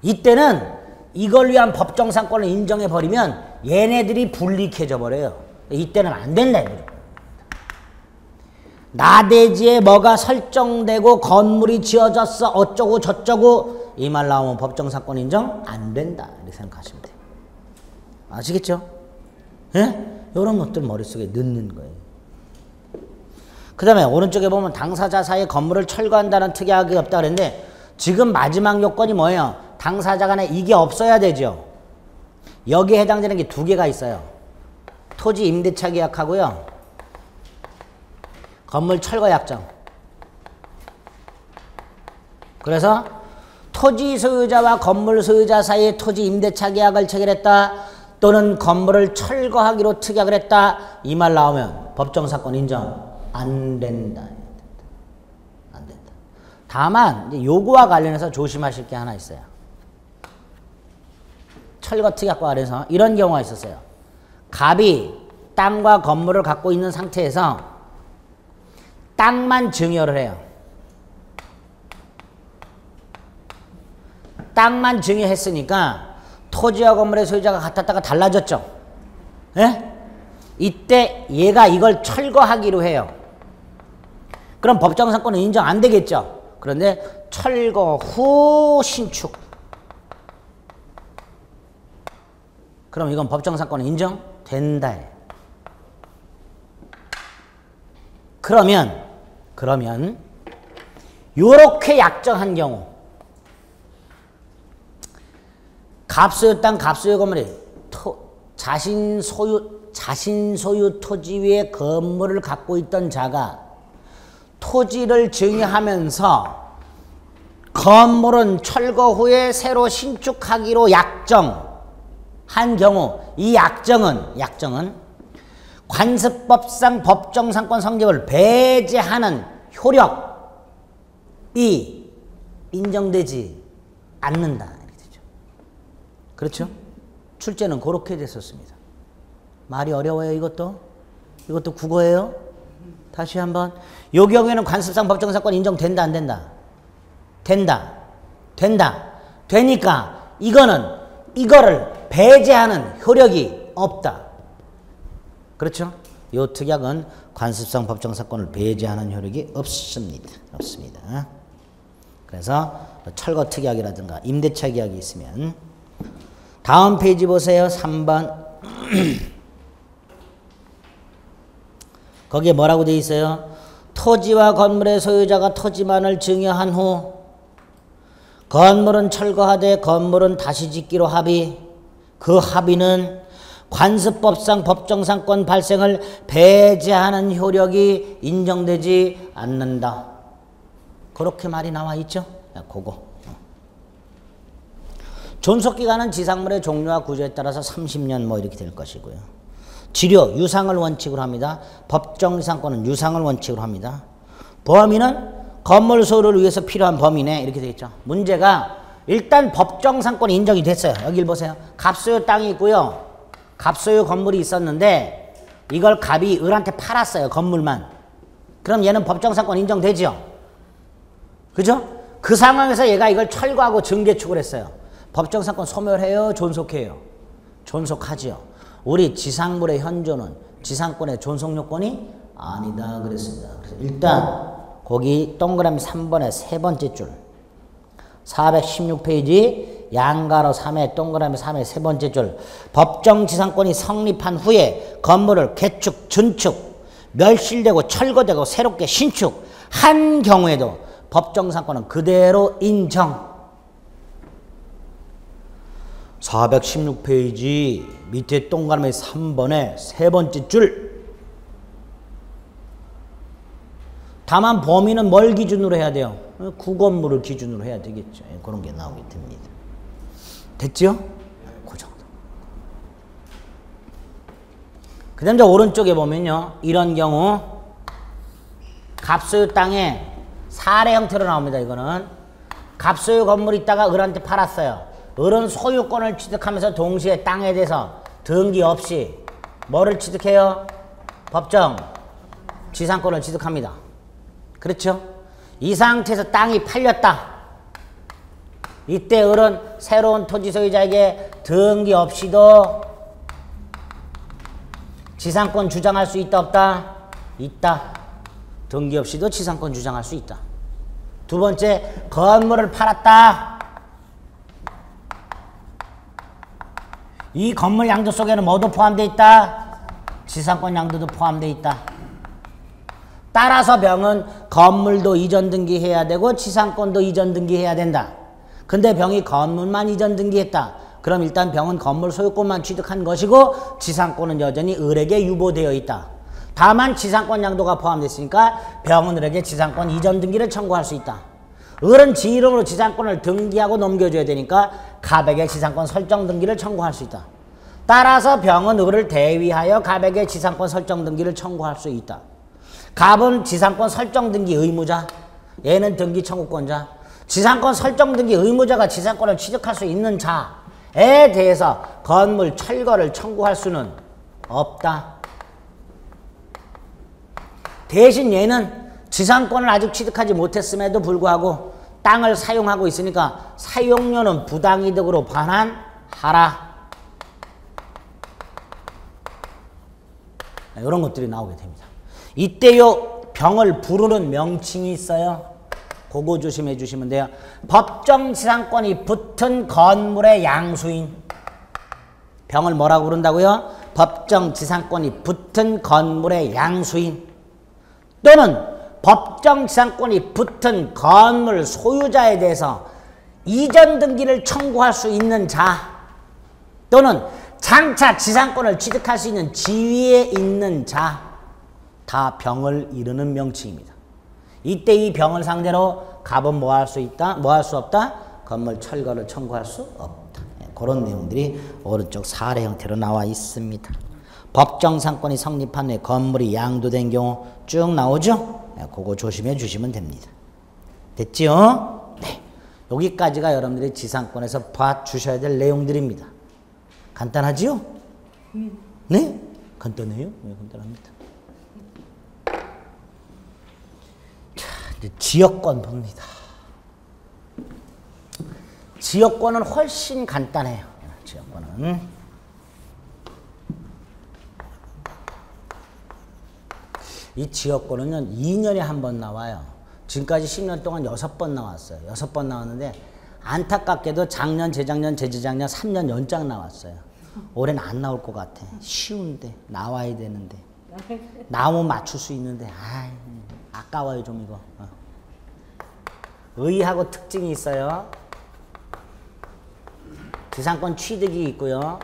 [SPEAKER 1] 이때는 이걸 위한 법정상권을 인정해버리면 얘네들이 분리해져 버려요. 이때는 안 된다. 나대지에 뭐가 설정되고 건물이 지어졌어 어쩌고 저쩌고 이 말 나오면 법정상권 인정 안 된다. 이렇게 생각하시면 돼요. 아시겠죠? 예? 이런 것들 머릿속에 넣는 거예요. 그 다음에 오른쪽에 보면 당사자 사이에 건물을 철거한다는 특약이 없다 그랬는데 지금 마지막 요건이 뭐예요? 당사자 간에 이게 없어야 되죠. 여기에 해당되는 게 2개가 있어요. 토지 임대차 계약하고요. 건물 철거 약정. 그래서 토지 소유자와 건물 소유자 사이에 토지 임대차 계약을 체결했다. 또는 건물을 철거하기로 특약을 했다. 이 말 나오면 법정사건 인정 안 된다. 안 된다. 다만 요거와 관련해서 조심하실 게 하나 있어요. 철거특약과 아래서 이런 경우가 있었어요. 갑이 땅과 건물을 갖고 있는 상태에서 땅만 증여를 해요. 땅만 증여했으니까 토지와 건물의 소유자가 같았다가 달라졌죠. 예? 이때 얘가 이걸 철거하기로 해요. 그럼 법정상권은 인정 안 되겠죠. 그런데 철거 후 신축. 그럼 이건 법정상권은 인정된다. 그러면 요렇게 약정한 경우 갑소유 땅, 갑소유 건물이 자신 소유 토지 위에 건물을 갖고 있던 자가 토지를 증여하면서 건물은 철거 후에 새로 신축하기로 약정한 경우 이 약정은 관습법상 법정상권 성립을 배제하는 효력이 인정되지 않는다. 이렇게 되죠. 그렇죠? 출제는 그렇게 됐었습니다. 말이 어려워요, 이것도? 이것도 국어예요? 다시 한번. 요 경우에는 관습상 법정상권 인정된다, 안 된다? 된다. 되니까 이거를 배제하는 효력이 없다. 그렇죠? 요 특약은 관습상 법정사건을 배제하는 효력이 없습니다. 그래서 철거 특약이라든가 임대차 계약이 있으면 다음 페이지 보세요. 3번. 거기에 뭐라고 돼 있어요? 토지와 건물의 소유자가 토지만을 증여한 후 건물은 철거하되 건물은 다시 짓기로 합의. 그 합의는 관습법상 법정상권 발생을 배제하는 효력이 인정되지 않는다. 그렇게 말이 나와 있죠? 그거. 존속기간은 지상물의 종류와 구조에 따라서 30년 뭐 이렇게 될 것이고요. 지료, 유상을 원칙으로 합니다. 법정상권은 유상을 원칙으로 합니다. 범위는 건물 소유를 위해서 필요한 범위네 이렇게 되겠죠. 문제가 일단 법정상권이 인정이 됐어요. 여기 보세요. 갑소유 땅이 있고요. 갑소유 건물이 있었는데 이걸 갑이 을한테 팔았어요. 건물만. 그럼 얘는 법정상권 인정되죠. 그죠? 그 상황에서 얘가 이걸 철거하고 증개축을 했어요. 법정상권 소멸해요? 존속해요? 존속하죠. 우리 지상물의 현존은 지상권의 존속요건이 아니다 그랬습니다. 그래서 일단 거기 동그라미 3번의 세 번째 줄 416페이지 양가로 3의 동그라미 3의 세 번째 줄 법정지상권이 성립한 후에 건물을 개축, 증축, 멸실되고 철거되고 새롭게 신축한 경우에도 법정상권은 그대로 인정. 416페이지 밑에 동그라미 3번의 세 번째 줄 다만 범위는 뭘 기준으로 해야 돼요? 구건물을 기준으로 해야 되겠죠. 그런 게 나오게 됩니다. 됐죠? 그 정도. 그 다음 오른쪽에 보면요. 이런 경우 갑소유 땅에 사례 형태로 나옵니다. 이거는 갑소유 건물이 있다가 을한테 팔았어요. 을은 소유권을 취득하면서 동시에 땅에 대해서 등기 없이 뭐를 취득해요? 법정 지상권을 취득합니다. 그렇죠? 이 상태에서 땅이 팔렸다. 이때 을은 새로운 토지 소유자에게 등기 없이도 지상권 주장할 수 있다 없다? 있다. 등기 없이도 지상권 주장할 수 있다. 두 번째, 건물을 팔았다. 이 건물 양도 속에는 뭐도 포함되어 있다? 지상권 양도도 포함되어 있다. 따라서 병은 건물도 이전 등기해야 되고 지상권도 이전 등기해야 된다. 근데 병이 건물만 이전 등기했다. 그럼 일단 병은 건물 소유권만 취득한 것이고 지상권은 여전히 을에게 유보되어 있다. 다만 지상권 양도가 포함됐으니까 병은 을에게 지상권 이전 등기를 청구할 수 있다. 을은 지 이름으로 지상권을 등기하고 넘겨줘야 되니까 갑에게 지상권 설정 등기를 청구할 수 있다. 따라서 병은 을을 대위하여 갑에게 지상권 설정 등기를 청구할 수 있다. 갑은 지상권 설정 등기 의무자, 얘는 등기 청구권자. 지상권 설정 등기 의무자가 지상권을 취득할 수 있는 자, 대해서 건물 철거를 청구할 수는 없다. 대신 얘는 지상권을 아직 취득하지 못했음에도 불구하고 땅을 사용하고 있으니까 사용료는 부당이득으로 반환하라. 이런 것들이 나오게 됩니다. 이때요 병을 부르는 명칭이 있어요. 그거 조심해 주시면 돼요. 법정 지상권이 붙은 건물의 양수인. 병을 뭐라고 부른다고요? 법정 지상권이 붙은 건물의 양수인 또는 법정 지상권이 붙은 건물 소유자에 대해서 이전 등기를 청구할 수 있는 자 또는 장차 지상권을 취득할 수 있는 지위에 있는 자, 다 병을 이루는 명칭입니다. 이때 이 병을 상대로 갑은 뭐 할 수 있다? 뭐 할 수 없다? 건물 철거를 청구할 수 없다. 그런 내용들이 오른쪽 사례 형태로 나와 있습니다. 법정상권이 성립한 후에 건물이 양도된 경우 쭉 나오죠? 그거 조심해 주시면 됩니다. 됐지요? 네. 여기까지가 여러분들이 지상권에서 봐주셔야 될 내용들입니다. 간단하지요? 네? 간단해요? 네, 간단합니다. 자, 이제 지역권 봅니다. 지역권은 훨씬 간단해요. 지역권은. 이 지역권은 2년에 한 번 나와요. 지금까지 10년 동안 6번 나왔어요. 6번 나왔는데 안타깝게도 작년, 재작년, 재재작년 3년 연장 나왔어요. 올해는 안 나올 것 같아. 쉬운데 나와야 되는데 나오면 맞출 수 있는데 아까워요 좀 이거. 의하고 특징이 있어요. 지상권 취득이 있고요.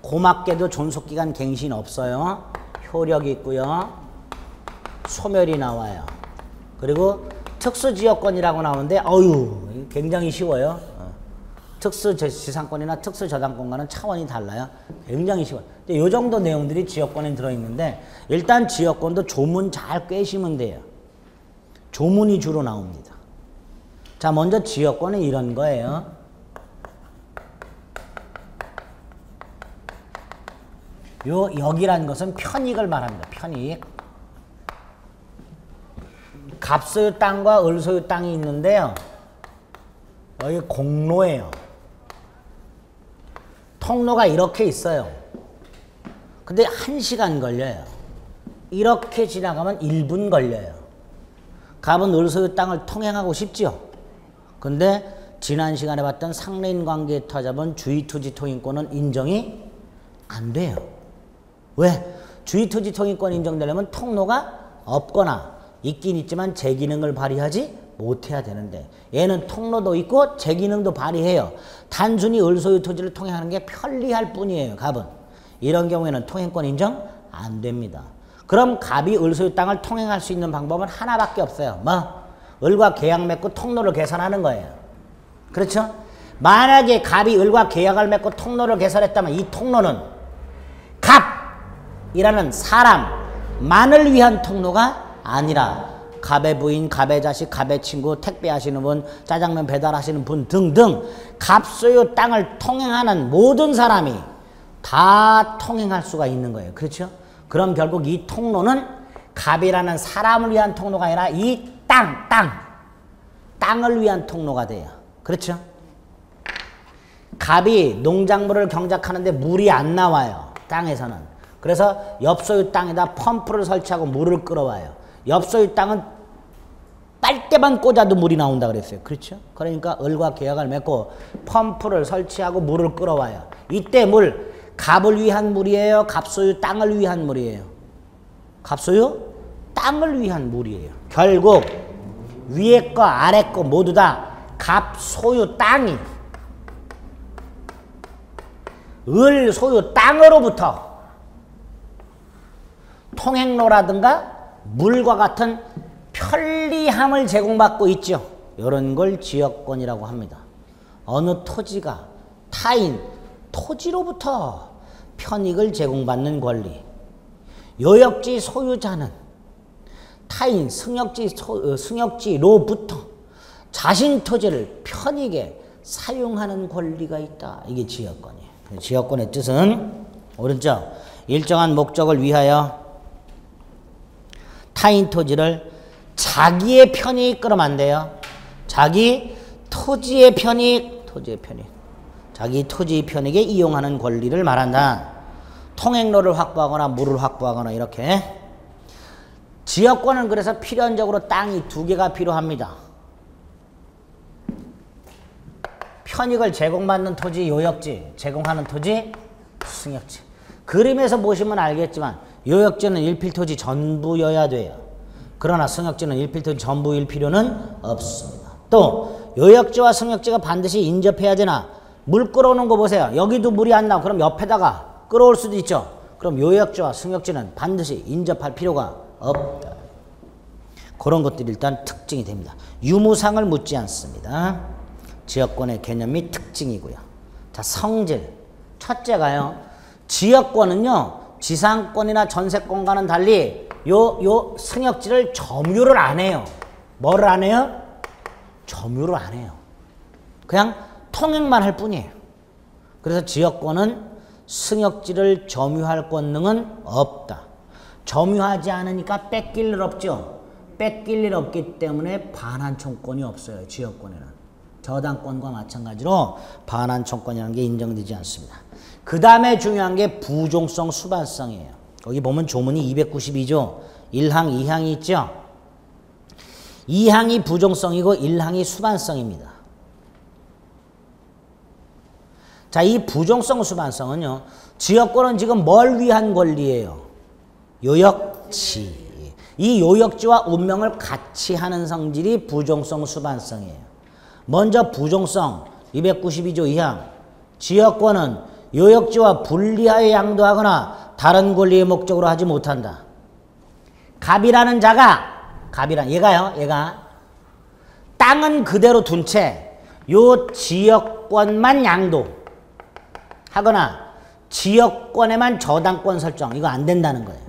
[SPEAKER 1] 고맙게도 존속기간 갱신 없어요. 효력이 있고요. 소멸이 나와요. 그리고 특수지역권이라고 나오는데 굉장히 쉬워요. 특수지상권이나 특수저당권과는 차원이 달라요. 굉장히 쉬워요. 이 정도 내용들이 지역권에 들어있는데 일단 지역권도 조문 잘 꿰시면 돼요. 조문이 주로 나옵니다. 자, 먼저 지역권은 이런 거예요. 여기라는 것은 편익을 말합니다. 편익. 갑소유 땅과 을소유 땅이 있는데요. 여기 공로예요. 통로가 이렇게 있어요. 근데 1시간 걸려요. 이렇게 지나가면 1분 걸려요. 갑은 을소유 땅을 통행하고 싶죠. 근데 지난 시간에 봤던 상례인관계에 터잡은 주의토지 통행권은 인정이 안 돼요. 왜? 주의토지 통행권 인정되려면 통로가 없거나 있긴 있지만 제 기능을 발휘하지 못해야 되는데 얘는 통로도 있고 제 기능도 발휘해요. 단순히 을소유 토지를 통행하는 게 편리할 뿐이에요. 갑은. 이런 경우에는 통행권 인정 안 됩니다. 그럼 갑이 을소유 땅을 통행할 수 있는 방법은 하나밖에 없어요. 뭐? 을과 계약 맺고 통로를 개선하는 거예요. 그렇죠? 만약에 갑이 을과 계약을 맺고 통로를 개설했다면 이 통로는 갑이라는 사람만을 위한 통로가 아니라 갑의 부인, 갑의 자식, 갑의 친구, 택배하시는 분, 짜장면 배달하시는 분 등등 갑소유 땅을 통행하는 모든 사람이 다 통행할 수가 있는 거예요. 그렇죠? 그럼 결국 이 통로는 갑이라는 사람을 위한 통로가 아니라 이 땅을 위한 통로가 돼요. 그렇죠? 갑이 농작물을 경작하는데 물이 안 나와요. 땅에서는. 그래서 옆소유 땅에다 펌프를 설치하고 물을 끌어와요. 옆소유 땅은 빨대만 꽂아도 물이 나온다 그랬어요. 그렇죠? 그러니까 을과 계약을 맺고 펌프를 설치하고 물을 끌어와요. 이때 물, 갑을 위한 물이에요? 갑소유 땅을 위한 물이에요? 갑소유 땅을 위한 물이에요. 결국 위에 거 아래 거 모두 다 갑소유 땅이 을 소유 땅으로부터 통행로라든가 물과 같은 편리함을 제공받고 있죠. 이런 걸 지역권이라고 합니다. 어느 토지가 타인 토지로부터 편익을 제공받는 권리. 요역지 소유자는 타인 승역지로부터 자신 토지를 편익에 사용하는 권리가 있다. 이게 지역권이에요. 지역권의 뜻은 오른쪽 일정한 목적을 위하여 타인 토지를 자기의 편이 이끌어만대요. 자기 토지의 편익, 자기 토지의 편익에 이용하는 권리를 말한다. 통행로를 확보하거나 물을 확보하거나 이렇게. 지역권은 그래서 필연적으로 땅이 두 개가 필요합니다. 편익을 제공받는 토지 요역지, 제공하는 토지 승역지. 그림에서 보시면 알겠지만 요역지는 일필토지 전부여야 돼요. 그러나 승역지는 일필토지 전부일 필요는 없습니다. 또 요역지와 승역지가 반드시 인접해야 되나? 물 끌어오는 거 보세요. 여기도 물이 안 나오고 그럼 옆에다가 끌어올 수도 있죠. 그럼 요역지와 승역지는 반드시 인접할 필요가 없다. 그런 것들이 일단 특징이 됩니다. 유무상을 묻지 않습니다. 지역권의 개념 및 특징이고요. 자, 성질. 첫째가요. 지역권은요. 지상권이나 전세권과는 달리 요 승역지를 점유를 안 해요. 뭐를 안 해요? 점유를 안 해요. 그냥 통행만 할 뿐이에요. 그래서 지역권은 승역지를 점유할 권능은 없다. 점유하지 않으니까 뺏길 일 없죠. 뺏길 일 없기 때문에 반환청권이 없어요. 지역권에는. 저당권과 마찬가지로 반환청권이라는 게 인정되지 않습니다. 그 다음에 중요한 게 부종성 수반성이에요. 거기 보면 조문이 292조 1항 2항이 있죠. 2항이 부종성이고 1항이 수반성입니다. 자, 이 부종성 수반성은요. 지역권은 지금 뭘 위한 권리예요? 요역지. 이 요역지와 운명을 같이 하는 성질이 부종성 수반성이에요. 먼저 부종성 292조 2항. 지역권은 요역지와 분리하여 양도하거나 다른 권리의 목적으로 하지 못한다. 갑이라는 자가 얘가 땅은 그대로 둔 채 요 지역권만 양도하거나 지역권에만 저당권 설정. 이거 안 된다는 거예요.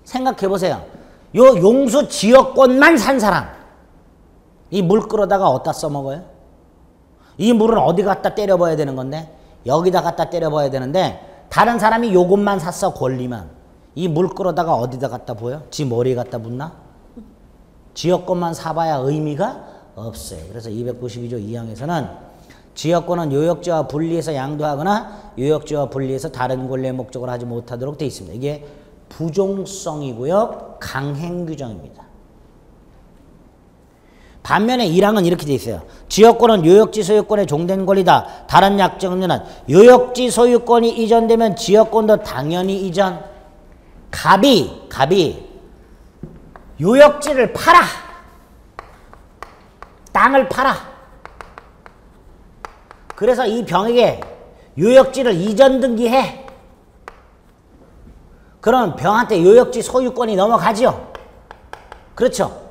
[SPEAKER 1] 생각해 보세요. 요 용수 지역권만 산 사람. 이 물 끌어다가 어디다 써먹어요? 이 물은 어디 갖다 때려봐야 되는 건데 여기다 갖다 때려봐야 되는데 다른 사람이 요것만 샀어. 권리만. 이 물 끌어다가 어디다 갖다 보여? 지 머리에 갖다 붓나? 지역권만 사봐야 의미가 없어요. 그래서 292조 2항에서는 지역권은 요역지와 분리해서 양도하거나 요역지와 분리해서 다른 권리의 목적으로 하지 못하도록 되어 있습니다. 이게 부종성이고요. 강행규정입니다. 반면에 1항은 이렇게 되어 있어요. 지역권은 요역지 소유권의 종된 권리다. 다른 약정은 요역지 소유권이 이전되면 지역권도 당연히 이전. 갑이 요역지를 팔아. 땅을 팔아. 그래서 이 병에게 요역지를 이전 등기해. 그럼 병한테 요역지 소유권이 넘어가죠. 그렇죠.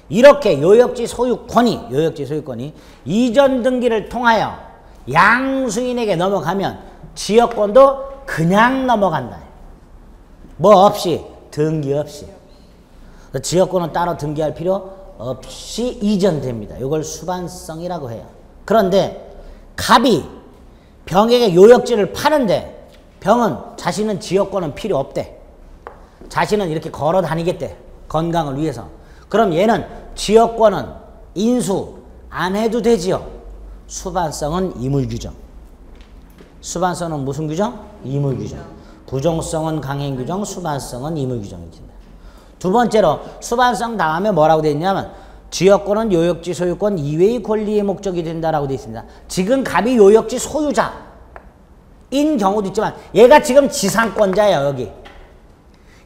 [SPEAKER 1] 이렇게 요역지 소유권이 이전 등기를 통하여 양수인에게 넘어가면 지역권도 그냥 넘어간다. 뭐 없이, 등기 없이. 지역권은 따로 등기할 필요 없이 이전됩니다. 이걸 수반성이라고 해요. 그런데 갑이 병에게 요역지를 파는데 병은 자신은 지역권은 필요 없대. 자신은 이렇게 걸어 다니겠대. 건강을 위해서. 그럼 얘는 지역권은 인수 안 해도 되지요. 수반성은 이물규정. 수반성은 무슨 규정? 이물규정. 부종성은 강행규정, 수반성은 이물규정입니다. 두 번째로 수반성 다음에 뭐라고 되어 있냐면 지역권은 요역지 소유권 이외의 권리의 목적이 된다라고 되어 있습니다. 지금 갑이 요역지 소유자인 경우도 있지만 얘가 지금 지상권자예요. 여기.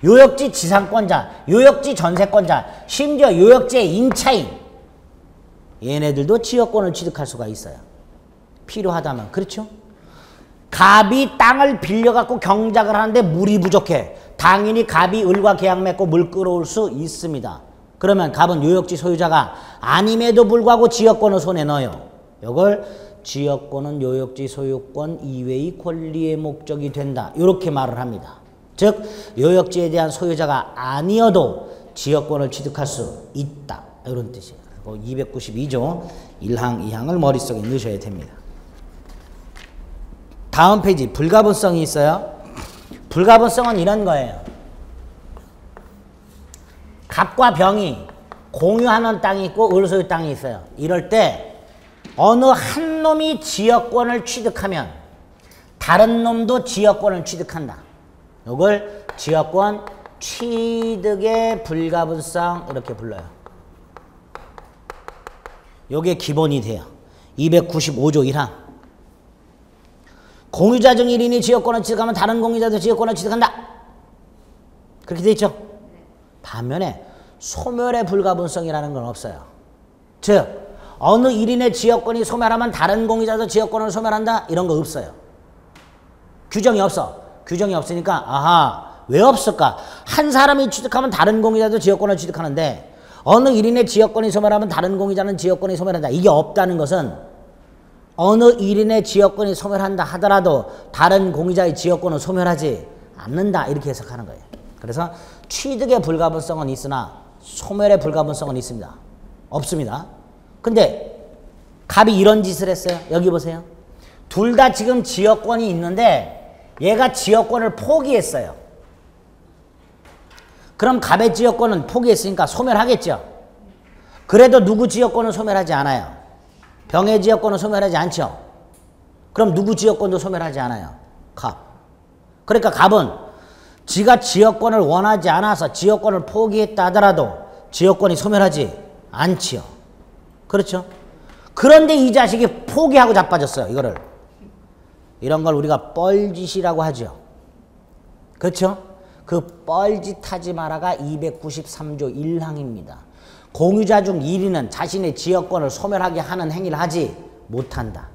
[SPEAKER 1] 요역지 지상권자, 요역지 전세권자, 심지어 요역지의 임차인. 얘네들도 지역권을 취득할 수가 있어요. 필요하다면. 그렇죠? 갑이 땅을 빌려갖고 경작을 하는데 물이 부족해. 당연히 갑이 을과 계약 맺고 물 끌어올 수 있습니다. 그러면 갑은 요역지 소유자가 아님에도 불구하고 지역권을 손에 넣어요. 이걸 지역권은 요역지 소유권 이외의 권리의 목적이 된다. 이렇게 말을 합니다. 즉 요역지에 대한 소유자가 아니어도 지역권을 취득할 수 있다. 이런 뜻이에요. 그 292조 1항, 2항을 머릿속에 넣으셔야 됩니다. 다음 페이지 불가분성이 있어요. 불가분성은 이런 거예요. 갑과 병이 공유하는 땅이 있고 을소유 땅이 있어요. 이럴 때 어느 한 놈이 지역권을 취득하면 다른 놈도 지역권을 취득한다. 이걸 지역권 취득의 불가분성 이렇게 불러요. 요게 기본이 돼요. 295조 1항. 공유자 중 1인이 지역권을 취득하면 다른 공유자도 지역권을 취득한다. 그렇게 돼 있죠? 반면에 소멸의 불가분성이라는 건 없어요. 즉 어느 1인의 지역권이 소멸하면 다른 공유자도 지역권을 소멸한다. 이런 거 없어요. 규정이 없어. 규정이 없으니까 아하 왜 없을까? 한 사람이 취득하면 다른 공유자도 지역권을 취득하는데 어느 1인의 지역권이 소멸하면 다른 공유자는 지역권이 소멸한다. 이게 없다는 것은 어느 1인의 지역권이 소멸한다 하더라도 다른 공유자의 지역권은 소멸하지 않는다. 이렇게 해석하는 거예요. 그래서 취득의 불가분성은 있으나 소멸의 불가분성은 있습니다. 없습니다. 근데 갑이 이런 짓을 했어요. 여기 보세요. 둘 다 지금 지역권이 있는데 얘가 지역권을 포기했어요. 그럼 갑의 지역권은 포기했으니까 소멸하겠죠. 그래도 누구 지역권은 소멸하지 않아요. 병의 지역권은 소멸하지 않죠. 그럼 누구 지역권도 소멸하지 않아요. 갑. 그러니까 갑은 지가 지역권을 원하지 않아서 지역권을 포기했다 하더라도 지역권이 소멸하지 않지요. 그렇죠? 그런데 이 자식이 포기하고 자빠졌어요. 이거를. 이런 걸 우리가 뻘짓이라고 하죠. 그렇죠? 그 뻘짓하지 마라가 293조 1항입니다. 공유자 중 1인은 자신의 지역권을 소멸하게 하는 행위를 하지 못한다.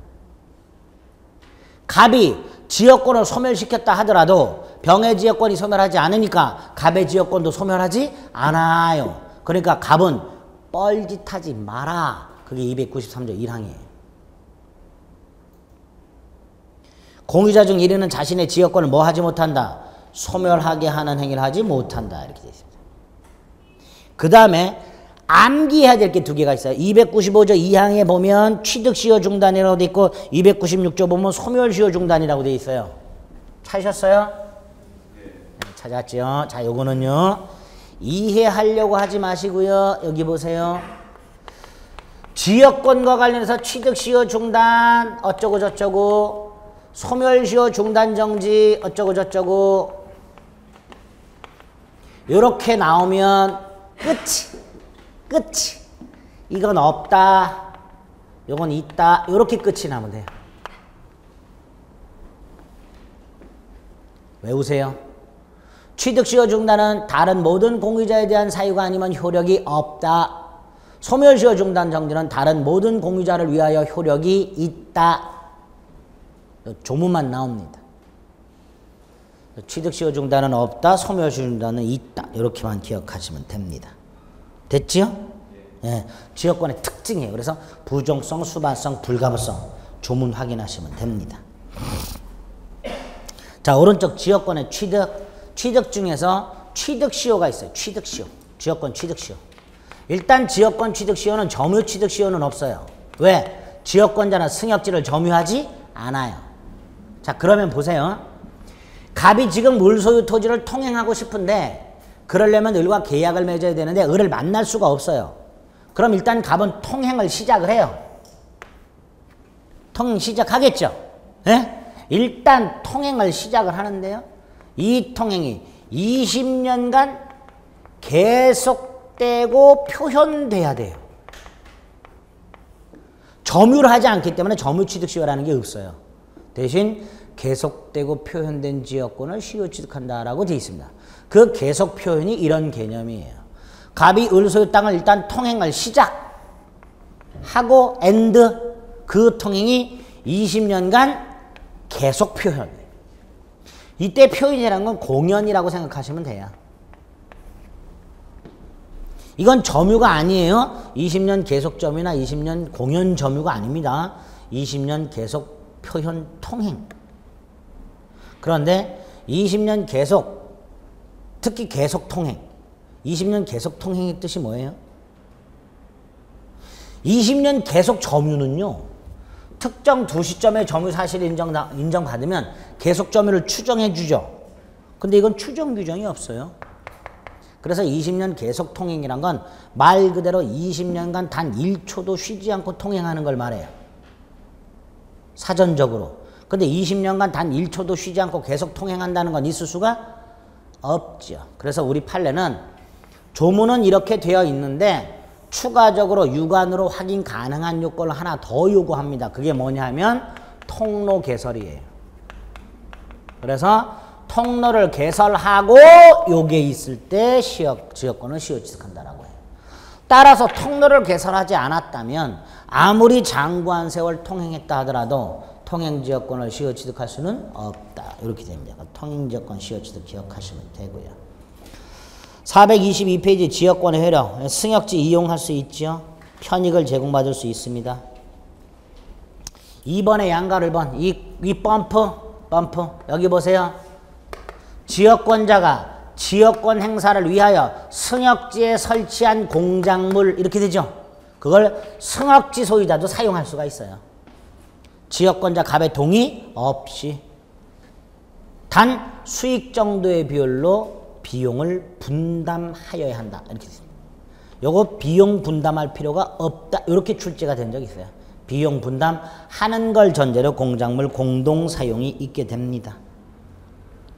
[SPEAKER 1] 갑이 지역권을 소멸시켰다 하더라도 병의 지역권이 소멸하지 않으니까 갑의 지역권도 소멸하지 않아요. 그러니까 갑은 뻘짓하지 마라. 그게 293조 1항이에요. 공유자 중 1인은 자신의 지역권을 뭐 하지 못한다? 소멸하게 하는 행위를 하지 못한다. 이렇게 되어 있습니다. 그 다음에 암기해야 될 게 두 개가 있어요. 295조 2항에 보면 취득시효 중단이라고 되어 있고 296조 보면 소멸시효 중단이라고 되어 있어요. 찾으셨어요? 네, 찾았죠. 자, 요거는요. 이해하려고 하지 마시고요. 여기 보세요. 지역권과 관련해서 취득시효 중단 어쩌고 저쩌고 소멸시효 중단 정지 어쩌고 저쩌고 요렇게 나오면 끝이. 이건 없다. 요건 있다. 요렇게 끝이 나면 돼요. 외우세요. 취득시효 중단은 다른 모든 공유자에 대한 사유가 아니면 효력이 없다. 소멸시효 중단 정지는 다른 모든 공유자를 위하여 효력이 있다. 조문만 나옵니다. 취득시효 중단은 없다. 소멸시효 중단은 있다. 이렇게만 기억하시면 됩니다. 됐지요? 예, 지역권의 특징이에요. 그래서 부종성, 수반성, 불가분성 조문 확인하시면 됩니다. 자, 오른쪽 지역권의 취득 중에서 취득시효가 있어요. 취득시효. 지역권 취득시효. 일단 지역권 취득시효는 점유 취득시효는 없어요. 왜? 지역권자는 승역지를 점유하지 않아요. 자, 그러면 보세요. 갑이 지금 물소유 토지를 통행하고 싶은데 그러려면 을과 계약을 맺어야 되는데 을을 만날 수가 없어요. 그럼 일단 갑은 통행을 시작을 해요. 통행 시작하겠죠. 예? 일단 통행을 시작을 하는데요. 이 통행이 20년간 계속되고 표현돼야 돼요. 점유를 하지 않기 때문에 점유취득시효라는 게 없어요. 대신 계속되고 표현된 지역권을 시효 취득한다라고 되어 있습니다. 그 계속 표현이 이런 개념이에요. 갑이 을소유 땅을 일단 통행을 시작하고 엔드 그 통행이 20년간 계속 표현. 이때 표현이라는 건 공연이라고 생각하시면 돼요. 이건 점유가 아니에요. 20년 계속 점유나 20년 공연 점유가 아닙니다. 20년 계속 표현 통행. 그런데 20년 계속 특히 계속 통행. 20년 계속 통행의 뜻이 뭐예요? 20년 계속 점유는요. 특정 두 시점의 점유 사실을 인정받으면 계속 점유를 추정해 주죠. 근데 이건 추정 규정이 없어요. 그래서 20년 계속 통행이란 건 말 그대로 20년간 단 1초도 쉬지 않고 통행하는 걸 말해요. 사전적으로. 근데 20년간 단 1초도 쉬지 않고 계속 통행한다는 건 있을 수가 없죠. 그래서 우리 판례는 조문은 이렇게 되어 있는데 추가적으로 유관으로 확인 가능한 요건을 하나 더 요구합니다. 그게 뭐냐 하면 통로 개설이에요. 그래서 통로를 개설하고 요게 있을 때 지역권을 시효취득한다라고 해요. 따라서 통로를 개설하지 않았다면 아무리 장구한 세월 통행했다 하더라도 통행지역권을 시효취득할 수는 없다. 이렇게 됩니다. 통행지역권 시효취득 기억하시면 되고요. 422페이지 지역권의 효력. 승역지 이용할 수 있죠. 편익을 제공받을 수 있습니다. 2번의 양가로 1번. 이 펌프 여기 보세요. 지역권자가 지역권 행사를 위하여 승역지에 설치한 공작물 이렇게 되죠. 그걸 승역지 소유자도 사용할 수가 있어요. 지역권자 갑의 동의 없이 단 수익 정도의 비율로 비용을 분담하여야 한다. 이렇게 됐습니다. 요거 비용 분담할 필요가 없다. 이렇게 출제가 된 적이 있어요. 비용 분담하는 걸 전제로 공작물 공동 사용이 있게 됩니다.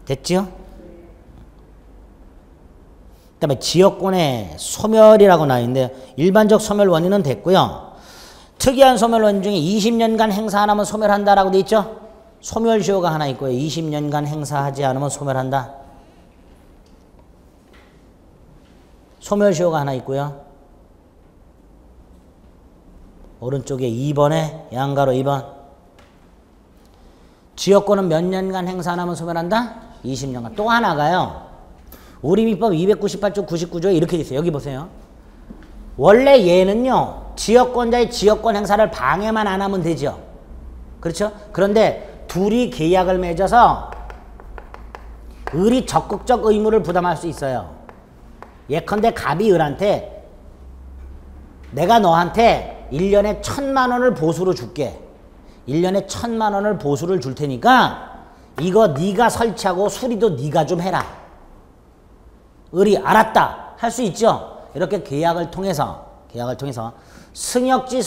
[SPEAKER 1] 됐죠? 그 다음에 지역권의 소멸이라고 나있는데 일반적 소멸 원인은 됐고요. 특이한 소멸 원인 중에 20년간 행사 안 하면 소멸한다라고 돼 있죠? 소멸시효가 하나 있고요. 20년간 행사하지 않으면 소멸한다. 소멸시효가 하나 있고요. 오른쪽에 2번에 양가로 2번. 지역권은 몇 년간 행사 안 하면 소멸한다? 20년간. 또 하나가요. 우리 민법 298조 99조에 이렇게 돼 있어요. 여기 보세요. 원래 얘는요. 지역권자의 지역권 행사를 방해만 안 하면 되죠. 그렇죠? 그런데 둘이 계약을 맺어서 을이 적극적 의무를 부담할 수 있어요. 예컨대 갑이 을한테 내가 너한테 1년에 1,000만 원을 보수로 줄게. 1년에 1,000만 원을 보수를 줄 테니까 이거 네가 설치하고 수리도 네가 좀 해라. 을이 알았다. 할 수 있죠. 이렇게 계약을 통해서 승역지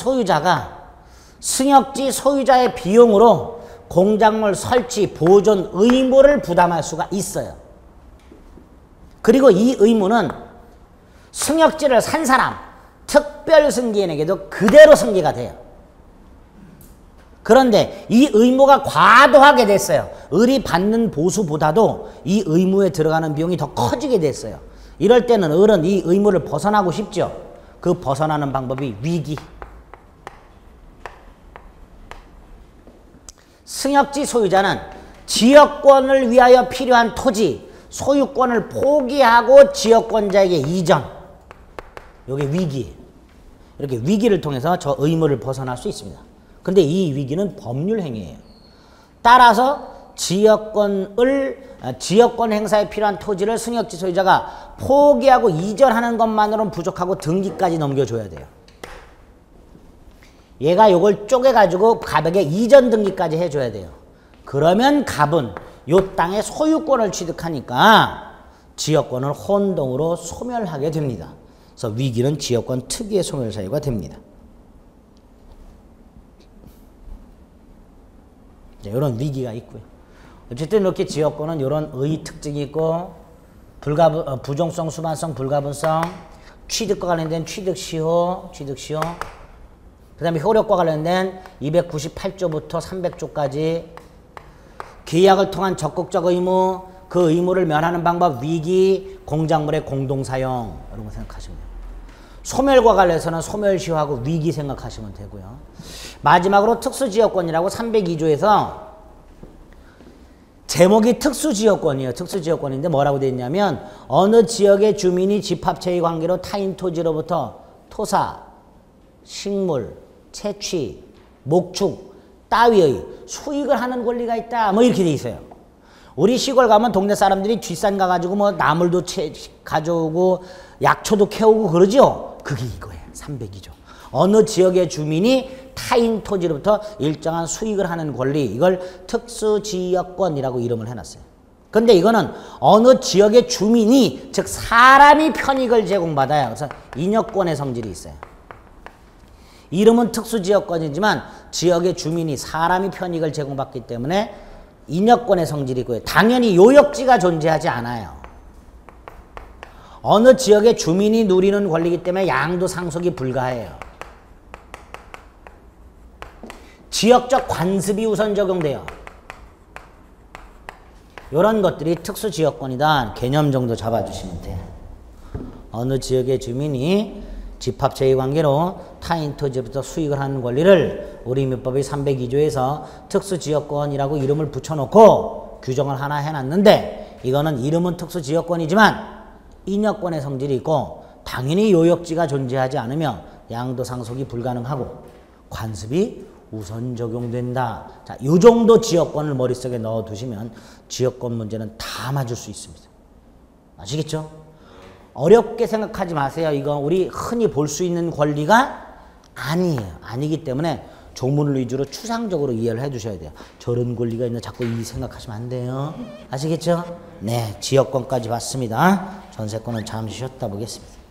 [SPEAKER 1] 소유자의 비용으로 공작물 설치 보존 의무를 부담할 수가 있어요. 그리고 이 의무는 승역지를 산 사람 특별 승계인에게도 그대로 승계가 돼요. 그런데 이 의무가 과도하게 됐어요. 을이 받는 보수보다도 이 의무에 들어가는 비용이 더 커지게 됐어요. 이럴 때는 을은 이 의무를 벗어나고 싶죠. 그 벗어나는 방법이 위기. 승역지 소유자는 지역권을 위하여 필요한 토지, 소유권을 포기하고 지역권자에게 이전. 이게 위기예요. 이렇게 위기를 통해서 저 의무를 벗어날 수 있습니다. 근데 이 위기는 법률 행위예요. 따라서 지역권 행사에 필요한 토지를 승역지 소유자가 포기하고 이전하는 것만으로는 부족하고 등기까지 넘겨줘야 돼요. 얘가 요걸 쪼개가지고 갑에게 이전 등기까지 해줘야 돼요. 그러면 갑은 요 땅의 소유권을 취득하니까 지역권을 혼동으로 소멸하게 됩니다. 그래서 위기는 지역권 특유의 소멸 사유가 됩니다. 이런 위기가 있고요. 어쨌든 이렇게 지역권은 이런 의 특징이 있고 부종성, 수반성, 불가분성, 취득과 관련된 취득시효, 그 다음에 효력과 관련된 298조부터 300조까지 계약을 통한 적극적 의무, 그 의무를 면하는 방법, 위기, 공작물의 공동사용 이런 거 생각하시면 돼요. 소멸과 관련해서는 소멸시효하고 위기 생각하시면 되고요. 마지막으로 특수지역권이라고 302조에서 제목이 특수지역권이에요. 특수지역권인데 뭐라고 되어 있냐면 어느 지역의 주민이 집합체의 관계로 타인 토지로부터 토사, 식물, 채취, 목축 따위의 수익을 하는 권리가 있다. 뭐 이렇게 돼 있어요. 우리 시골 가면 동네 사람들이 뒷산 가가지고 뭐 나물도 가져오고 약초도 캐오고 그러죠. 그게 이거예요. 302조. 어느 지역의 주민이 타인 토지로부터 일정한 수익을 하는 권리, 이걸 특수지역권이라고 이름을 해놨어요. 근데 이거는 어느 지역의 주민이, 즉 사람이 편익을 제공받아요. 그래서 인여권의 성질이 있어요. 이름은 특수지역권이지만 지역의 주민이, 사람이 편익을 제공받기 때문에 인여권의 성질이 있고요. 당연히 요역지가 존재하지 않아요. 어느 지역의 주민이 누리는 권리이기 때문에 양도 상속이 불가해요. 지역적 관습이 우선 적용돼요. 이런 것들이 특수지역권이다. 개념 정도 잡아주시면 돼요. 어느 지역의 주민이 집합제의관계로 타인 토지부터 수익을 하는 권리를 우리 민법의 302조에서 특수지역권이라고 이름을 붙여놓고 규정을 하나 해놨는데, 이거는 이름은 특수지역권이지만 인여권의 성질이 있고 당연히 요역지가 존재하지 않으며 양도 상속이 불가능하고 관습이 우선 적용된다. 자, 이 정도 지역권을 머릿속에 넣어두시면 지역권 문제는 다 맞을 수 있습니다. 아시겠죠? 어렵게 생각하지 마세요. 이거 우리 흔히 볼 수 있는 권리가 아니에요. 아니기 때문에 조문을 위주로 추상적으로 이해를 해주셔야 돼요. 저런 권리가 있나 자꾸 이 생각하시면 안 돼요. 아시겠죠? 네, 지역권까지 봤습니다. 전세권은 잠시 쉬었다 보겠습니다.